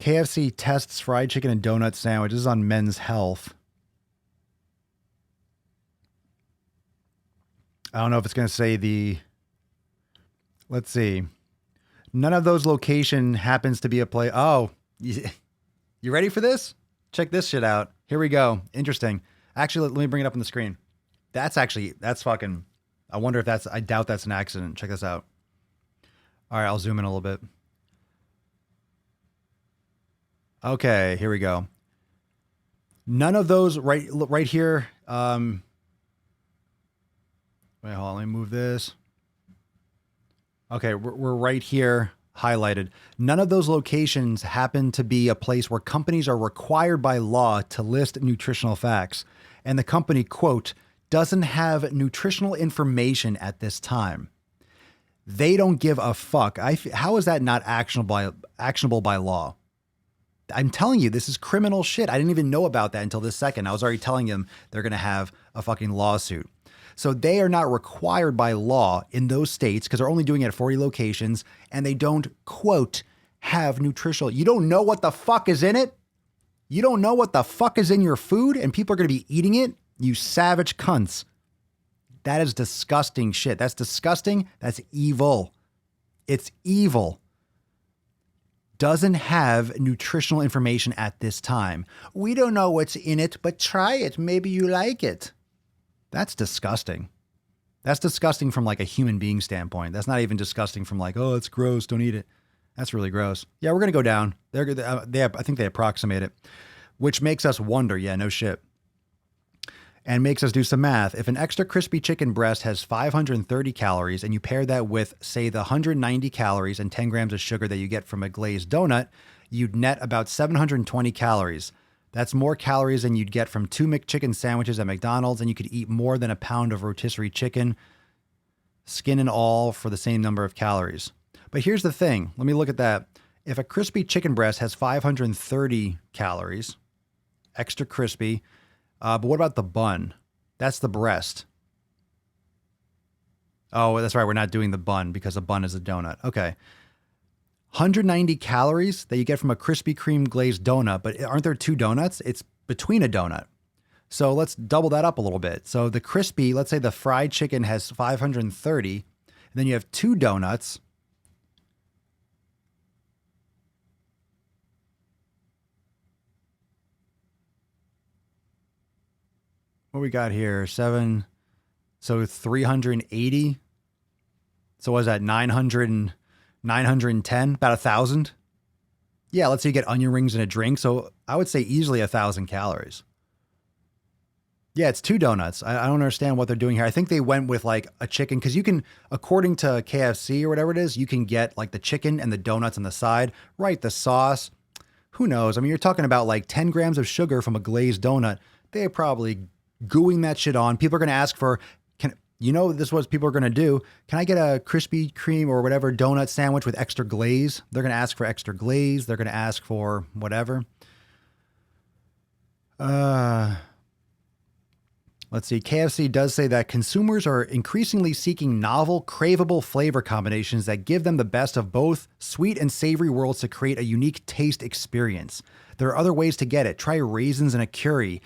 KFC tests fried chicken and donut sandwich. This is on Men's Health. I don't know if it's going to say let's see. None of those location happens to be a play. Oh, you ready for this? Check this shit out. Here we go. Interesting. Actually, let me bring it up on the screen. That's fucking, I wonder if I doubt that's an accident. Check this out. All right, I'll zoom in a little bit. Okay, here we go. None of those right here. Wait, hold on. Let me move this. Okay, we're right here highlighted. None of those locations happen to be a place where companies are required by law to list nutritional facts. And the company, quote, doesn't have nutritional information at this time. They don't give a fuck. How is that not actionable by law? I'm telling you, this is criminal shit. I didn't even know about that until this second. I was already telling them they're going to have a fucking lawsuit. So they are not required by law in those states because they're only doing it at 40 locations and they don't, quote, have nutritional. You don't know what the fuck is in it? You don't know what the fuck is in your food and people are going to be eating it? You savage cunts. That is disgusting shit. That's disgusting. That's evil. It's evil. doesn't have nutritional information at this time. We don't know what's in it, but try it. Maybe you like it. That's disgusting. That's disgusting from like a human being standpoint. That's not even disgusting from like, oh, it's gross, don't eat it. That's really gross. Yeah, we're going to go down. I think they approximate it, which makes us wonder. Yeah, no shit. And makes us do some math. If an extra crispy chicken breast has 530 calories and you pair that with, say, the 190 calories and 10 grams of sugar that you get from a glazed donut, you'd net about 720 calories. That's more calories than you'd get from 2 McChicken sandwiches at McDonald's, and you could eat more than a pound of rotisserie chicken, skin and all, for the same number of calories. But here's the thing. Let me look at that. If a crispy chicken breast has 530 calories, extra crispy, but what about the bun? That's the breast. Oh, that's right. We're not doing the bun because a bun is a donut. Okay. 190 calories that you get from a Krispy Kreme glazed donut, but aren't there 2 donuts? It's between a donut. So let's double that up a little bit. So the crispy, let's say the fried chicken has 530, and then you have 2 donuts. What we got here? 7, so 380. So what is that? 910, about 1,000. Yeah, let's say you get onion rings and a drink. So I would say easily 1,000 calories. Yeah, it's 2 donuts. I don't understand what they're doing here. I think they went with like a chicken because you can, according to KFC or whatever it is, you can get like the chicken and the donuts on the side, right? The sauce. Who knows? I mean, you're talking about like 10 grams of sugar from a glazed donut. They're probably gooing that shit on. People are going to ask for, this is what people are going to do. Can I get a Krispy Kreme or whatever donut sandwich with extra glaze? They're going to ask for extra glaze. They're going to ask for whatever. Let's see. KFC does say that consumers are increasingly seeking novel, craveable flavor combinations that give them the best of both sweet and savory worlds to create a unique taste experience. There are other ways to get it. Try raisins in a curry,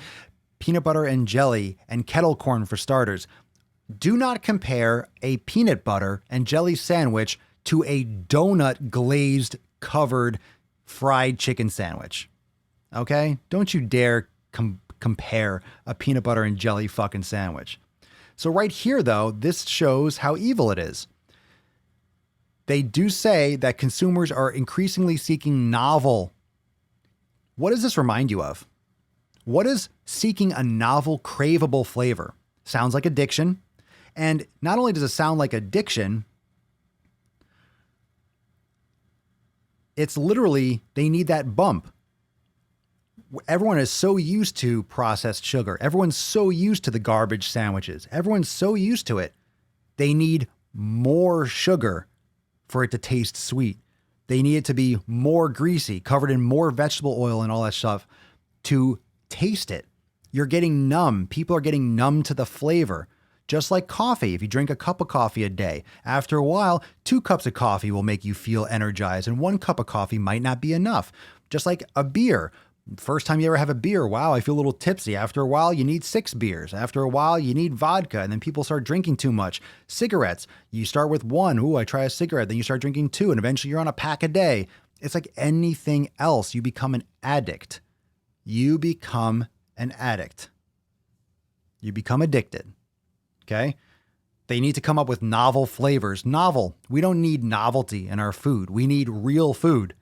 peanut butter and jelly, and kettle corn for starters. Do not compare a peanut butter and jelly sandwich to a donut glazed covered fried chicken sandwich. Okay? Don't you dare compare a peanut butter and jelly fucking sandwich. So right here, though, this shows how evil it is. They do say that consumers are increasingly seeking novel. What does this remind you of? What is seeking a novel, craveable flavor? Sounds like addiction. And not only does it sound like addiction, it's literally, they need that bump. Everyone is so used to processed sugar. Everyone's so used to the garbage sandwiches. Everyone's so used to it. They need more sugar for it to taste sweet. They need it to be more greasy, covered in more vegetable oil and all that stuff to taste it. You're getting numb. People are getting numb to the flavor. Just like coffee, if you drink a cup of coffee a day, after a while, 2 cups of coffee will make you feel energized, and 1 cup of coffee might not be enough. Just like a beer. First time you ever have a beer, wow, I feel a little tipsy. After a while, you need 6 beers. After a while, you need vodka, and then people start drinking too much. Cigarettes, you start with 1. Ooh, I try a cigarette. Then you start drinking 2, and eventually you're on a pack a day. It's like anything else. You become an addict. You become an addict. You become addicted. Okay? They need to come up with novel flavors. Novel. We don't need novelty in our food. We need real food.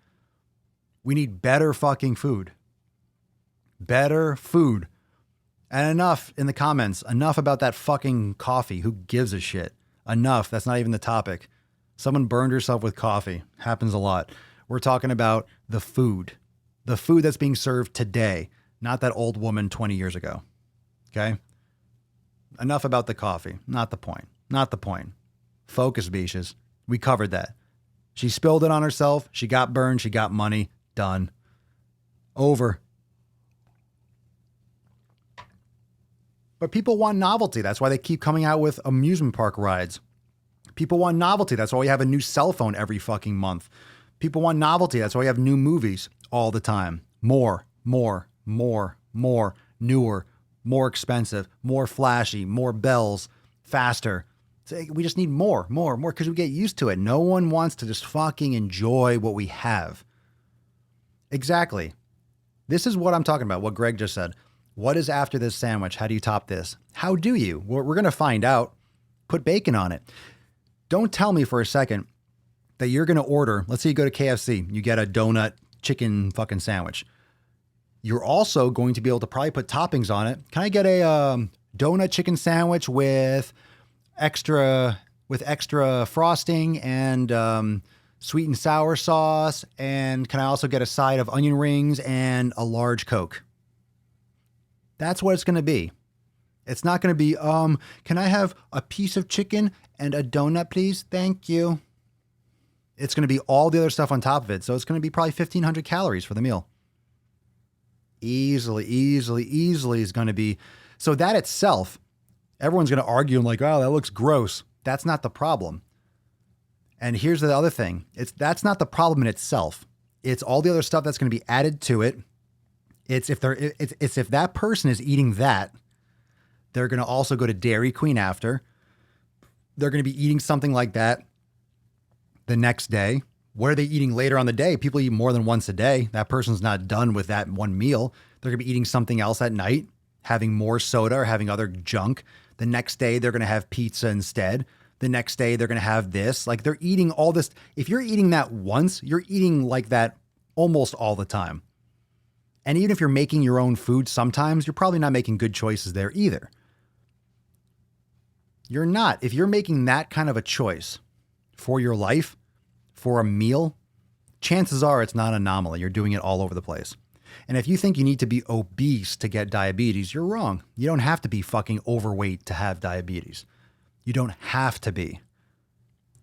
We need better fucking food. Better food. And enough in the comments. Enough about that fucking coffee. Who gives a shit? Enough. That's not even the topic. Someone burned herself with coffee. Happens a lot. We're talking about the food. The food that's being served today. Not that old woman 20 years ago. Okay? Enough about the coffee. Not the point. Not the point. Focus, beaches. We covered that. She spilled it on herself. She got burned. She got money. Done. Over. But people want novelty. That's why they keep coming out with amusement park rides. People want novelty. That's why we have a new cell phone every fucking month. People want novelty. That's why we have new movies all the time. More, more, more, more, newer, more expensive, more flashy, more bells, faster. We just need more, because we get used to it. No one wants to just fucking enjoy what we have. Exactly. This is what I'm talking about, what Greg just said. What is after this sandwich? How do you top this? How do you? We're going to find out. Put bacon on it. Don't tell me for a second that you're going to order, let's say you go to KFC, you get a donut chicken fucking sandwich. You're also going to be able to probably put toppings on it. Can I get a donut chicken sandwich with extra frosting and sweet and sour sauce? And can I also get a side of onion rings and a large Coke? That's what it's going to be. It's not going to be, can I have a piece of chicken and a donut, please? Thank you. It's going to be all the other stuff on top of it. So it's going to be probably 1,500 calories for the meal. Easily is going to be. So that itself, everyone's going to argue and like, oh, that looks gross. That's not the problem. And here's the other thing. That's not the problem in itself. It's all the other stuff that's going to be added to it. It's if that person is eating that, they're going to also go to Dairy Queen after. They're going to be eating something like that the next day. What are they eating later on the day? People eat more than once a day. That person's not done with that one meal. They're going to be eating something else at night, having more soda or having other junk. The next day, they're going to have pizza instead. The next day, they're going to have this. Like they're eating all this. If you're eating that once, you're eating like that almost all the time. And even if you're making your own food, sometimes you're probably not making good choices there either. You're not. If you're making that kind of a choice for your life, for a meal, chances are it's not an anomaly. You're doing it all over the place. And if you think you need to be obese to get diabetes, you're wrong. You don't have to be fucking overweight to have diabetes. You don't have to be.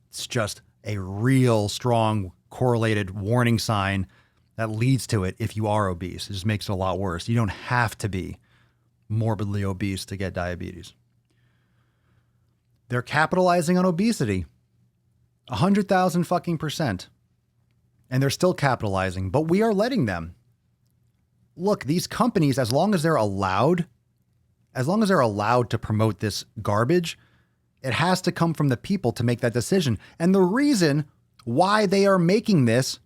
It's just a real strong correlated warning sign that leads to it if you are obese. It just makes it a lot worse. You don't have to be morbidly obese to get diabetes. They're capitalizing on obesity. 100,000 fucking %. And they're still capitalizing, but we are letting them. Look, these companies, as long as they're allowed to promote this garbage, it has to come from the people to make that decision. And the reason why they are making this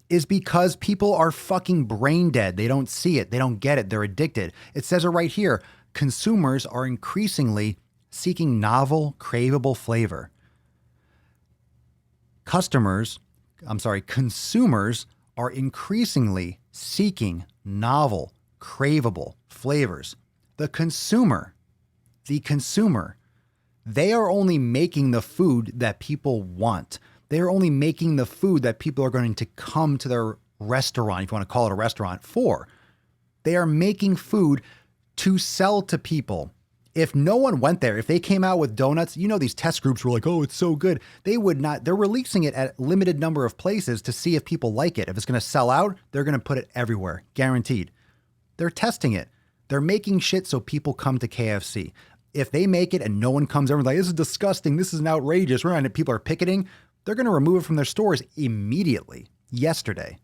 is because people are fucking brain dead. They don't see it. They don't get it. They're addicted. It says it right here. Consumers are increasingly seeking novel, craveable flavor. Consumers are increasingly seeking novel, craveable flavors. The consumer, they are only making the food that people want. They are only making the food that people are going to come to their restaurant, if you want to call it a restaurant, for. They are making food to sell to people. If no one went there, if they came out with donuts, these test groups were like, oh, it's so good. They would not. They're releasing it at a limited number of places to see if people like it. If it's going to sell out, they're going to put it everywhere. Guaranteed. They're testing it. They're making shit so people come to KFC. If they make it and no one comes over like, this is disgusting, this is an outrageous, and people are picketing, they're going to remove it from their stores immediately. Yesterday.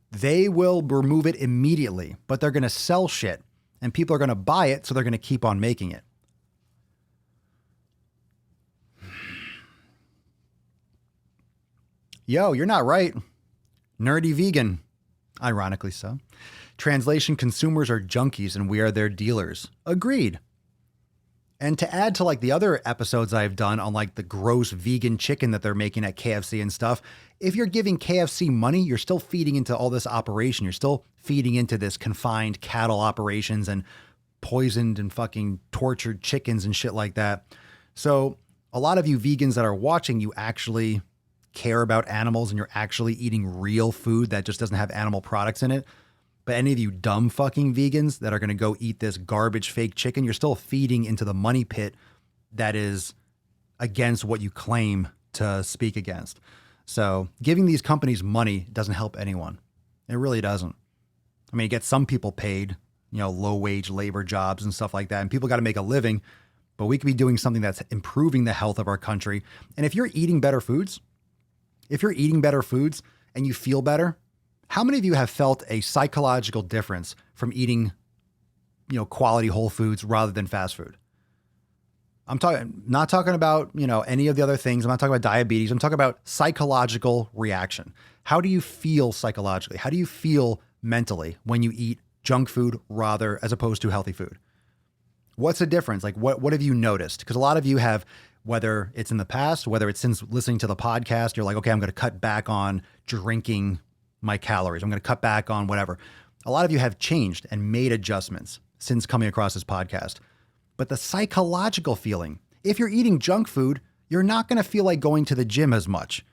They will remove it immediately, but they're going to sell shit. And people are going to buy it, so they're going to keep on making it. Yo, you're not right. Nerdy vegan. Ironically so. Translation, consumers are junkies and we are their dealers. Agreed. And to add to like the other episodes I've done on like the gross vegan chicken that they're making at KFC and stuff, if you're giving KFC money, you're still feeding into all this operation. You're still feeding into this confined cattle operations and poisoned and fucking tortured chickens and shit like that. So a lot of you vegans that are watching, you actually care about animals and you're actually eating real food that just doesn't have animal products in it. But any of you dumb fucking vegans that are going to go eat this garbage fake chicken, you're still feeding into the money pit that is against what you claim to speak against. So giving these companies money doesn't help anyone. It really doesn't. I mean, it gets some people paid, low wage labor jobs and stuff like that. And people got to make a living, but we could be doing something that's improving the health of our country. And if you're eating better foods and you feel better, how many of you have felt a psychological difference from eating, quality whole foods rather than fast food? not talking about, any of the other things. I'm not talking about diabetes. I'm talking about psychological reaction. How do you feel psychologically? How do you feel mentally when you eat junk food rather as opposed to healthy food? What's the difference? Like what have you noticed? Because a lot of you have, whether it's in the past, whether it's since listening to the podcast, you're like, okay, I'm going to cut back on drinking my calories. I'm going to cut back on whatever. A lot of you have changed and made adjustments since coming across this podcast. But the psychological feeling, if you're eating junk food, you're not going to feel like going to the gym as much.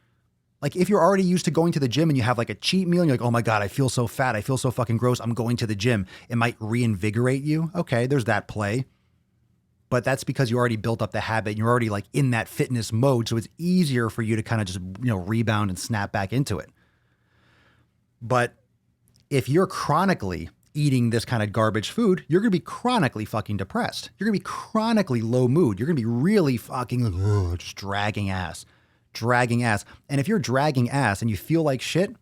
Like if you're already used to going to the gym and you have like a cheat meal and you're like, oh my God, I feel so fat. I feel so fucking gross. I'm going to the gym. It might reinvigorate you. Okay, there's that play. But that's because you already built up the habit and you're already like in that fitness mode. So it's easier for you to kind of just, rebound and snap back into it. But if you're chronically eating this kind of garbage food, you're going to be chronically fucking depressed. You're going to be chronically low mood. You're going to be really fucking just dragging ass. And if you're dragging ass and you feel like shit,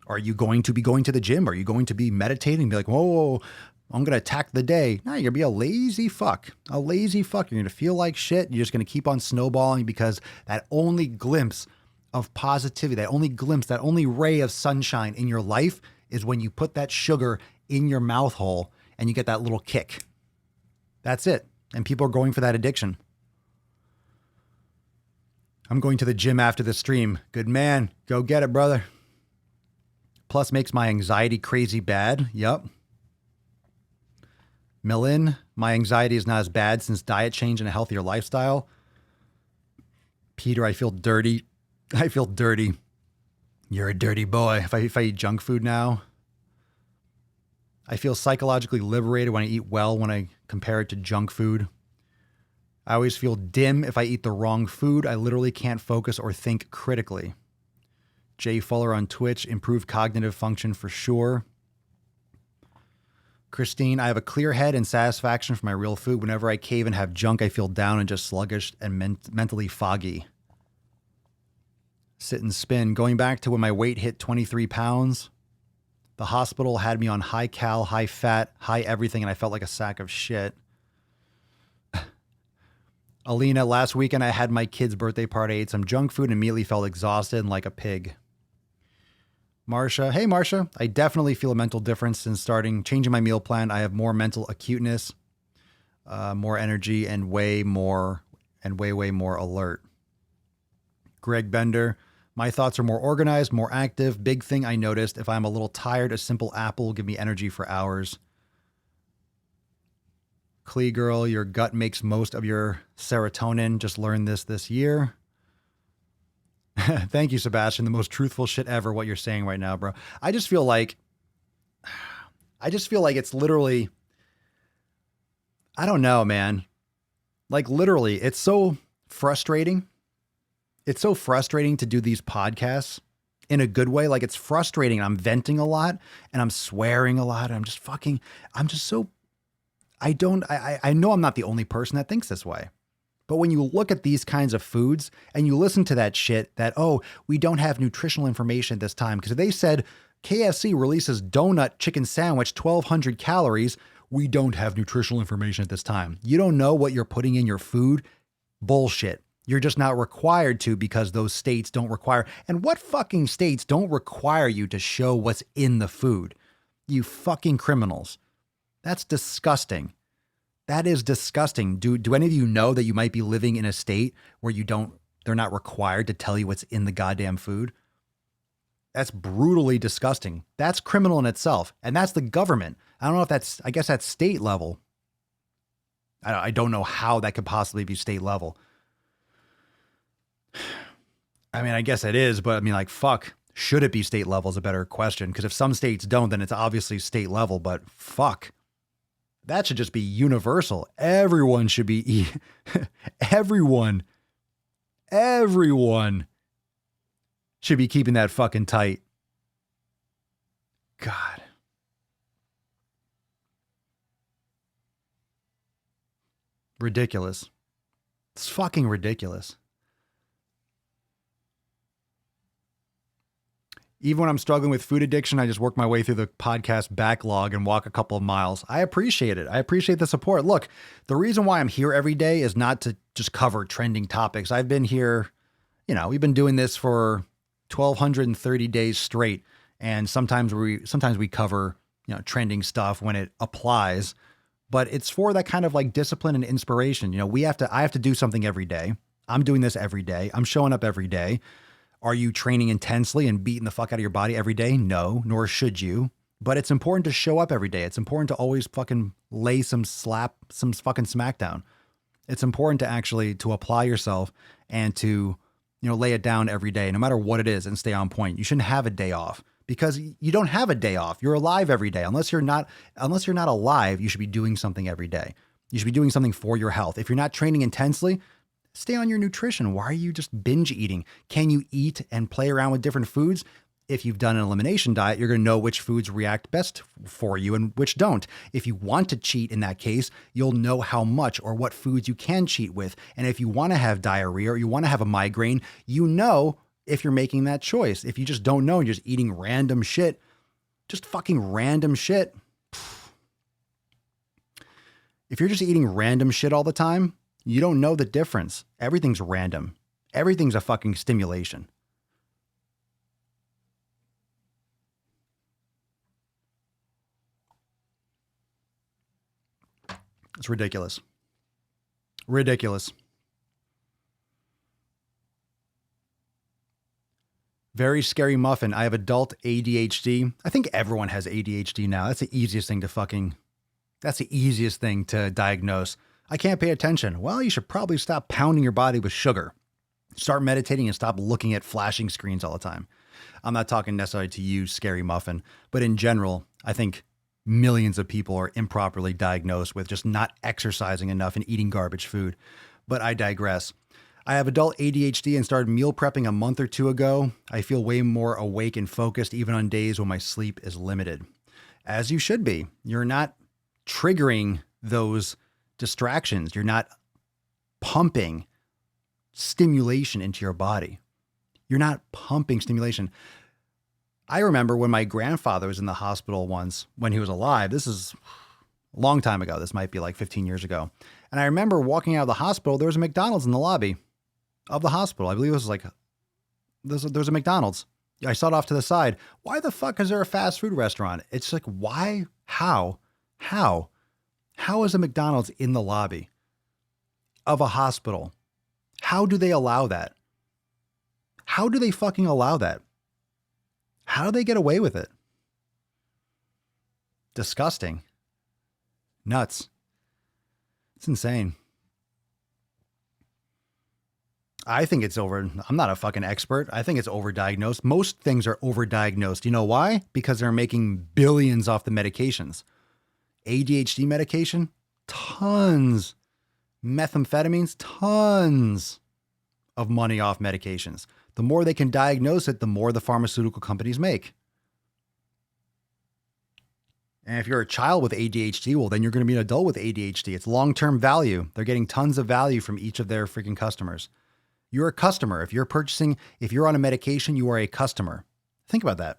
are you going to be going to the gym? Are you going to be meditating and be like, whoa, I'm going to attack the day? No, you're going to be a lazy fuck. You're going to feel like shit. You're just going to keep on snowballing because that only glimpse of positivity, that only ray of sunshine in your life is when you put that sugar in your mouth hole and you get that little kick. That's it. And people are going for that addiction. I'm going to the gym after the stream. Good man. Go get it, brother. Plus makes my anxiety crazy bad. Yup. Millen, my anxiety is not as bad since diet change and a healthier lifestyle. Peter, I feel dirty. You're a dirty boy. If I eat junk food now. I feel psychologically liberated when I eat well when I compare it to junk food. I always feel dim if I eat the wrong food. I literally can't focus or think critically. Jay Fuller on Twitch, improved cognitive function for sure. Christine, I have a clear head and satisfaction for my real food. Whenever I cave and have junk, I feel down and just sluggish and mentally foggy. Sit and spin. Going back to when my weight hit 23 pounds, the hospital had me on high cal, high fat, high everything, and I felt like a sack of shit. Alina, last weekend I had my kid's birthday party, ate some junk food, and immediately felt exhausted and like a pig. Marsha, hey Marsha, I definitely feel a mental difference since changing my meal plan. I have more mental acuteness, more energy, and way more alert. Greg Bender, my thoughts are more organized, more active. Big thing I noticed, if I'm a little tired, a simple apple will give me energy for hours. Clee girl, your gut makes most of your serotonin. Just learned this year. Thank you, Sebastian. The most truthful shit ever, what you're saying right now, bro. I just feel like it's literally, I don't know, man. Like literally, it's so frustrating. It's so frustrating to do these podcasts in a good way. Like it's frustrating. I'm venting a lot and I'm swearing a lot. And I know I'm not the only person that thinks this way. But when you look at these kinds of foods and you listen to that shit that, oh, we don't have nutritional information at this time. Because if they said KFC releases Doughnut chicken sandwich, 1,200 calories, we don't have nutritional information at this time. You don't know what you're putting in your food? Bullshit. You're just not required to because those states don't require. And what fucking states don't require you to show what's in the food? You fucking criminals. That's disgusting. That is disgusting. Do any of you know that you might be living in a state where they're not required to tell you what's in the goddamn food? That's brutally disgusting. That's criminal in itself. And that's the government. I don't know if I guess that's state level. I don't know how that could possibly be state level. I mean, I guess it is, but I mean, like, fuck. Should it be state level is a better question. Because if some states don't, then it's obviously state level, but fuck. That should just be universal. Everyone should be, everyone should be keeping that fucking tight. God. Ridiculous. It's fucking ridiculous. Even when I'm struggling with food addiction, I just work my way through the podcast backlog and walk a couple of miles. I appreciate it. I appreciate the support. Look, the reason why I'm here every day is not to just cover trending topics. I've been here, we've been doing this for 1,230 days straight. And sometimes we cover, trending stuff when it applies, but it's for that kind of like discipline and inspiration. I have to do something every day. I'm doing this every day. I'm showing up every day. Are you training intensely and beating the fuck out of your body every day? No, nor should you. But it's important to show up every day. It's important to always fucking lay some fucking smackdown. It's important to actually to apply yourself and to, lay it down every day, no matter what it is, and stay on point. You shouldn't have a day off because you don't have a day off. You're alive every day. Unless you're not alive, you should be doing something every day. You should be doing something for your health. If you're not training intensely, stay on your nutrition. Why are you just binge eating? Can you eat and play around with different foods? If you've done an elimination diet, you're going to know which foods react best for you and which don't. If you want to cheat in that case, you'll know how much or what foods you can cheat with. And if you want to have diarrhea or you want to have a migraine, if you're making that choice. If you just don't know and you're just eating random shit, just fucking random shit. If you're just eating random shit all the time, you don't know the difference. Everything's random. Everything's a fucking stimulation. It's ridiculous. Ridiculous. Very scary muffin. I have adult ADHD. I think everyone has ADHD now. That's the easiest thing to diagnose. I can't pay attention. Well, you should probably stop pounding your body with sugar. Start meditating and stop looking at flashing screens all the time. I'm not talking necessarily to you, scary muffin, but in general, I think millions of people are improperly diagnosed with just not exercising enough and eating garbage food. But I digress. I have adult ADHD and started meal prepping a month or two ago. I feel way more awake and focused even on days when my sleep is limited. As you should be. You're not triggering those distractions. You're not pumping stimulation into your body. You're not pumping stimulation. I remember when my grandfather was in the hospital once when he was alive. This is a long time ago. This might be like 15 years ago. And I remember walking out of the hospital. There was a McDonald's in the lobby of the hospital. I believe it was like, there's a McDonald's. I saw it off to the side. Why the fuck is there a fast food restaurant? It's like, why? How is a McDonald's in the lobby of a hospital? How do they allow that? How do they fucking allow that? How do they get away with it? Disgusting. Nuts. It's insane. I think it's I'm not a fucking expert. I think it's overdiagnosed. Most things are overdiagnosed. You know why? Because they're making billions off the medications. ADHD medication, tons. Methamphetamines, tons of money off medications. The more they can diagnose it, the more the pharmaceutical companies make. And if you're a child with ADHD, well, then you're going to be an adult with ADHD. It's long-term value. They're getting tons of value from each of their freaking customers. You're a customer. If you're on a medication, you are a customer. Think about that.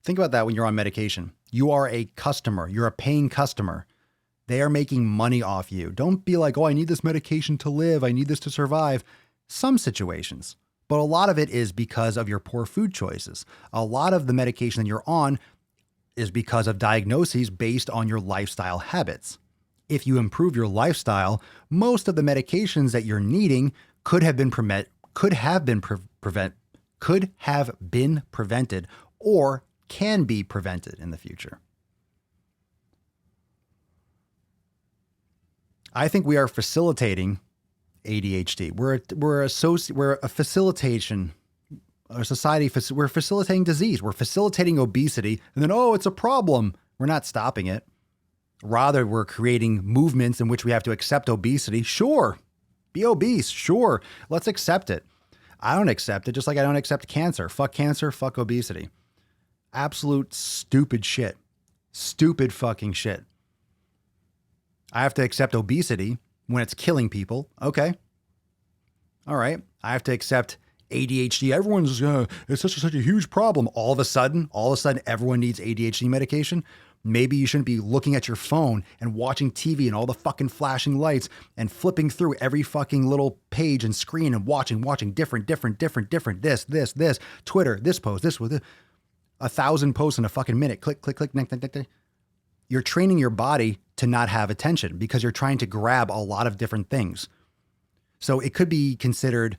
Think about that when you're on medication. You are a customer. You're a paying customer. They are making money off you. Don't be like, oh, I need this medication to live. I need this to survive. Some situations. But a lot of it is because of your poor food choices. A lot of the medication that you're on is because of diagnoses based on your lifestyle habits. If you improve your lifestyle, most of the medications that you're needing could have been prevented or can be prevented in the future. I think we are facilitating ADHD. We're a facilitation, our society. We're facilitating disease. We're facilitating obesity, and then it's a problem. We're not stopping it. Rather, we're creating movements in which we have to accept obesity. Sure, be obese. Sure, let's accept it. I don't accept it, just like I don't accept cancer. Fuck cancer. Fuck obesity. Absolute stupid shit. Stupid fucking shit. I have to accept obesity when it's killing people. Okay. All right. I have to accept ADHD, everyone's, it's such a huge problem. All of a sudden, everyone needs ADHD medication. Maybe you shouldn't be looking at your phone and watching TV and all the fucking flashing lights and flipping through every fucking little page and screen and watching different, this, Twitter, this post, this, 1,000 posts in a fucking minute. Click, next. You're training your body to not have attention because you're trying to grab a lot of different things. So it could be considered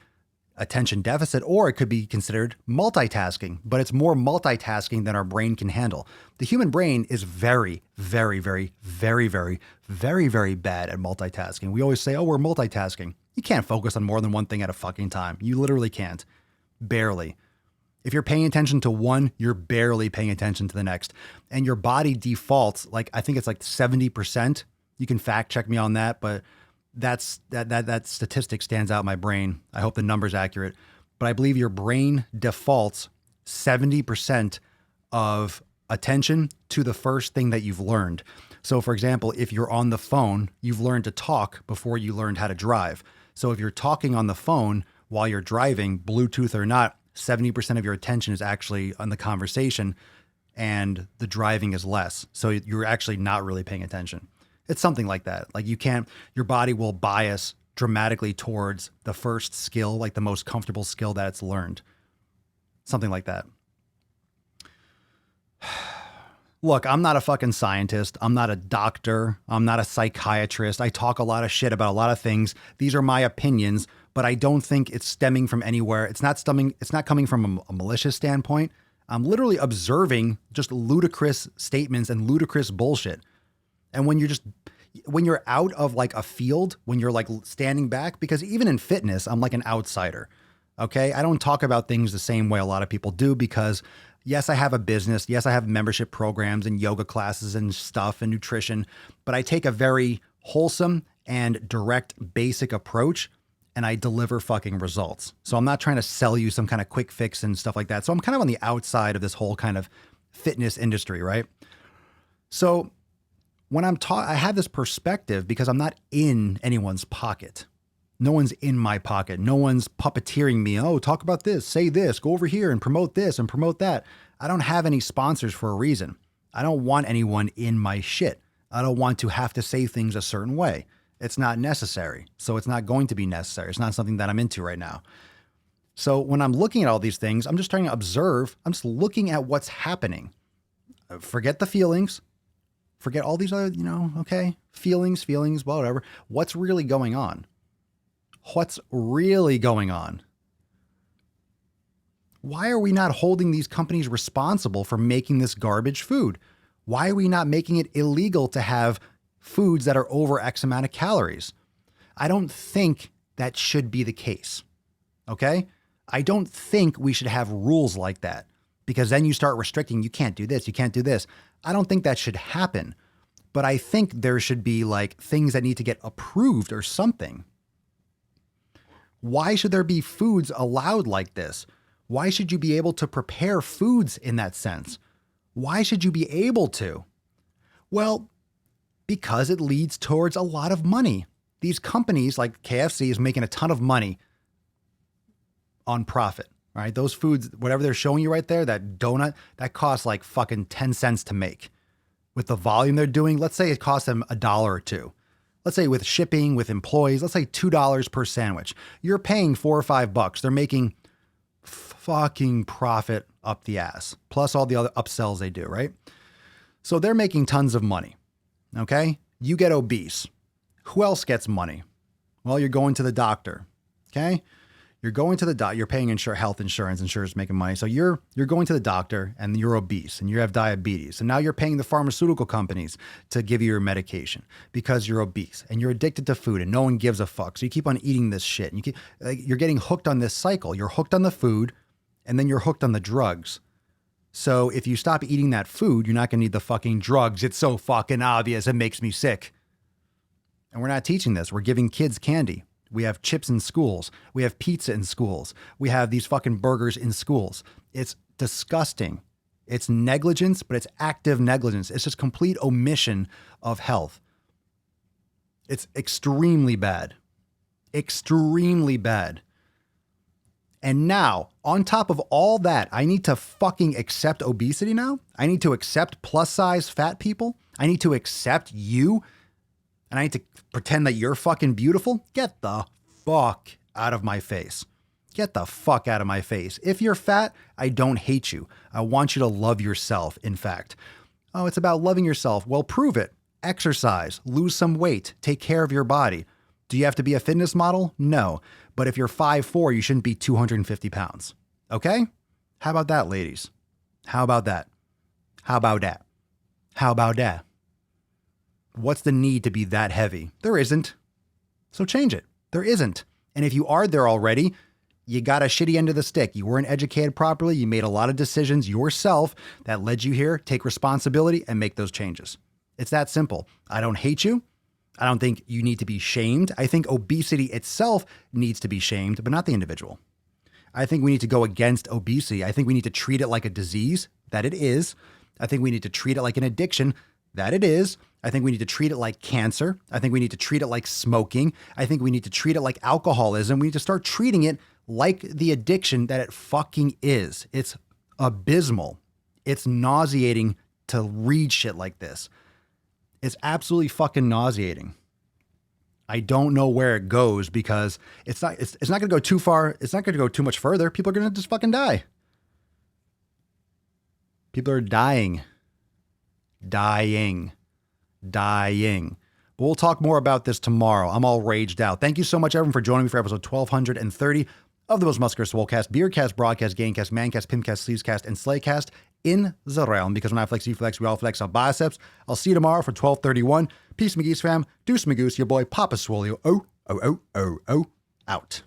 attention deficit, or it could be considered multitasking, but it's more multitasking than our brain can handle. The human brain is very, very, very, very, very, very, very bad at multitasking. We always say, oh, we're multitasking. You can't focus on more than one thing at a fucking time. You literally can't. Barely. If you're paying attention to one, you're barely paying attention to the next. And your body defaults, like, I think it's like 70%. You can fact check me on that, but that statistic stands out in my brain. I hope the number's accurate, but I believe your brain defaults 70% of attention to the first thing that you've learned. So for example, if you're on the phone, you've learned to talk before you learned how to drive. So if you're talking on the phone while you're driving, Bluetooth or not, 70% of your attention is actually on the conversation and the driving is less. So you're actually not really paying attention. It's something like that. Like your body will bias dramatically towards the first skill, like the most comfortable skill that it's learned. Something like that. Look, I'm not a fucking scientist. I'm not a doctor. I'm not a psychiatrist. I talk a lot of shit about a lot of things. These are my opinions, but I don't think it's stemming from anywhere. It's not coming from a malicious standpoint. I'm literally observing just ludicrous statements and ludicrous bullshit. And when you're out of like a field, when you're like standing back, because even in fitness, I'm like an outsider. Okay. I don't talk about things the same way a lot of people do because yes, I have a business. Yes, I have membership programs and yoga classes and stuff and nutrition, but I take a very wholesome and direct basic approach and I deliver fucking results. So I'm not trying to sell you some kind of quick fix and stuff like that. So I'm kind of on the outside of this whole kind of fitness industry, right? So when I have this perspective because I'm not in anyone's pocket. No one's in my pocket. No one's puppeteering me. Oh, talk about this, say this, go over here and promote this and promote that. I don't have any sponsors for a reason. I don't want anyone in my shit. I don't want to have to say things a certain way. It's not necessary. So it's not going to be necessary. It's not something that I'm into right now. So when I'm looking at all these things, I'm just trying to observe. I'm just looking at what's happening. Forget the feelings. Forget all these other, okay, feelings, whatever. What's really going on? What's really going on? Why are we not holding these companies responsible for making this garbage food? Why are we not making it illegal to have foods that are over X amount of calories? I don't think that should be the case. Okay? I don't think we should have rules like that because then you start restricting, you can't do this, you can't do this. I don't think that should happen, but I think there should be like things that need to get approved or something. Why should there be foods allowed like this? Why should you be able to prepare foods in that sense? Why should you be able to? Well, because it leads towards a lot of money. These companies like KFC is making a ton of money on profit, right? Those foods, whatever they're showing you right there, that donut, that costs like fucking 10 cents to make. With the volume they're doing, let's say it costs them $1 or $2. Let's say with shipping, with employees, let's say $2 per sandwich. You're paying $4 or $5. They're making fucking profit up the ass, plus all the other upsells they do, right? So they're making tons of money, okay? You get obese. Who else gets money? Well, you're going to the doctor, okay? You're going to the doctor, you're paying health insurance, insurance making money. So you're going to the doctor and you're obese and you have diabetes. And now you're paying the pharmaceutical companies to give you your medication because you're obese and you're addicted to food and no one gives a fuck. So you keep on eating this shit and you're getting hooked on this cycle. You're hooked on the food and then you're hooked on the drugs. So if you stop eating that food, you're not going to need the fucking drugs. It's so fucking obvious. It makes me sick. And we're not teaching this. We're giving kids candy. We have chips in schools. We have pizza in schools. We have these fucking burgers in schools. It's disgusting. It's negligence, but it's active negligence. It's just complete omission of health. It's extremely bad. Extremely bad. And now, on top of all that, I need to fucking accept obesity now? I need to accept plus size fat people? I need to accept you? And I need to pretend that you're fucking beautiful? Get the fuck out of my face. Get the fuck out of my face. If you're fat, I don't hate you. I want you to love yourself, in fact. Oh, it's about loving yourself. Well, prove it. Exercise, lose some weight, take care of your body. Do you have to be a fitness model? No. But if you're 5'4", you shouldn't be 250 pounds. Okay? How about that, ladies? How about that? How about that? How about that? What's the need to be that heavy? There isn't. So change it. There isn't. And if you are there already, you got a shitty end of the stick. You weren't educated properly. You made a lot of decisions yourself that led you here. Take responsibility and make those changes. It's that simple. I don't hate you. I don't think you need to be shamed. I think obesity itself needs to be shamed, but not the individual. I think we need to go against obesity. I think we need to treat it like a disease, that it is. I think we need to treat it like an addiction, that it is. I think we need to treat it like cancer. I think we need to treat it like smoking. I think we need to treat it like alcoholism. We need to start treating it like the addiction that it fucking is. It's abysmal. It's nauseating to read shit like this. It's absolutely fucking nauseating. I don't know where it goes because it's not going to go too far. It's not going to go too much further. People are going to just fucking die. People are dying. Dying. But we'll talk more about this tomorrow. I'm all raged out. Thank you so much, everyone, for joining me for episode 1230 of the Most Muscular Swolecast, Beercast, Broadcast, Gamecast, Mancast, Pimpcast, Sleevescast, and Slaycast in the realm. Because when I flex, you flex, we all flex our biceps. I'll see you tomorrow for 1231. Peace, McGee's fam. Deuce McGoose, your boy, Papa Swole. Out.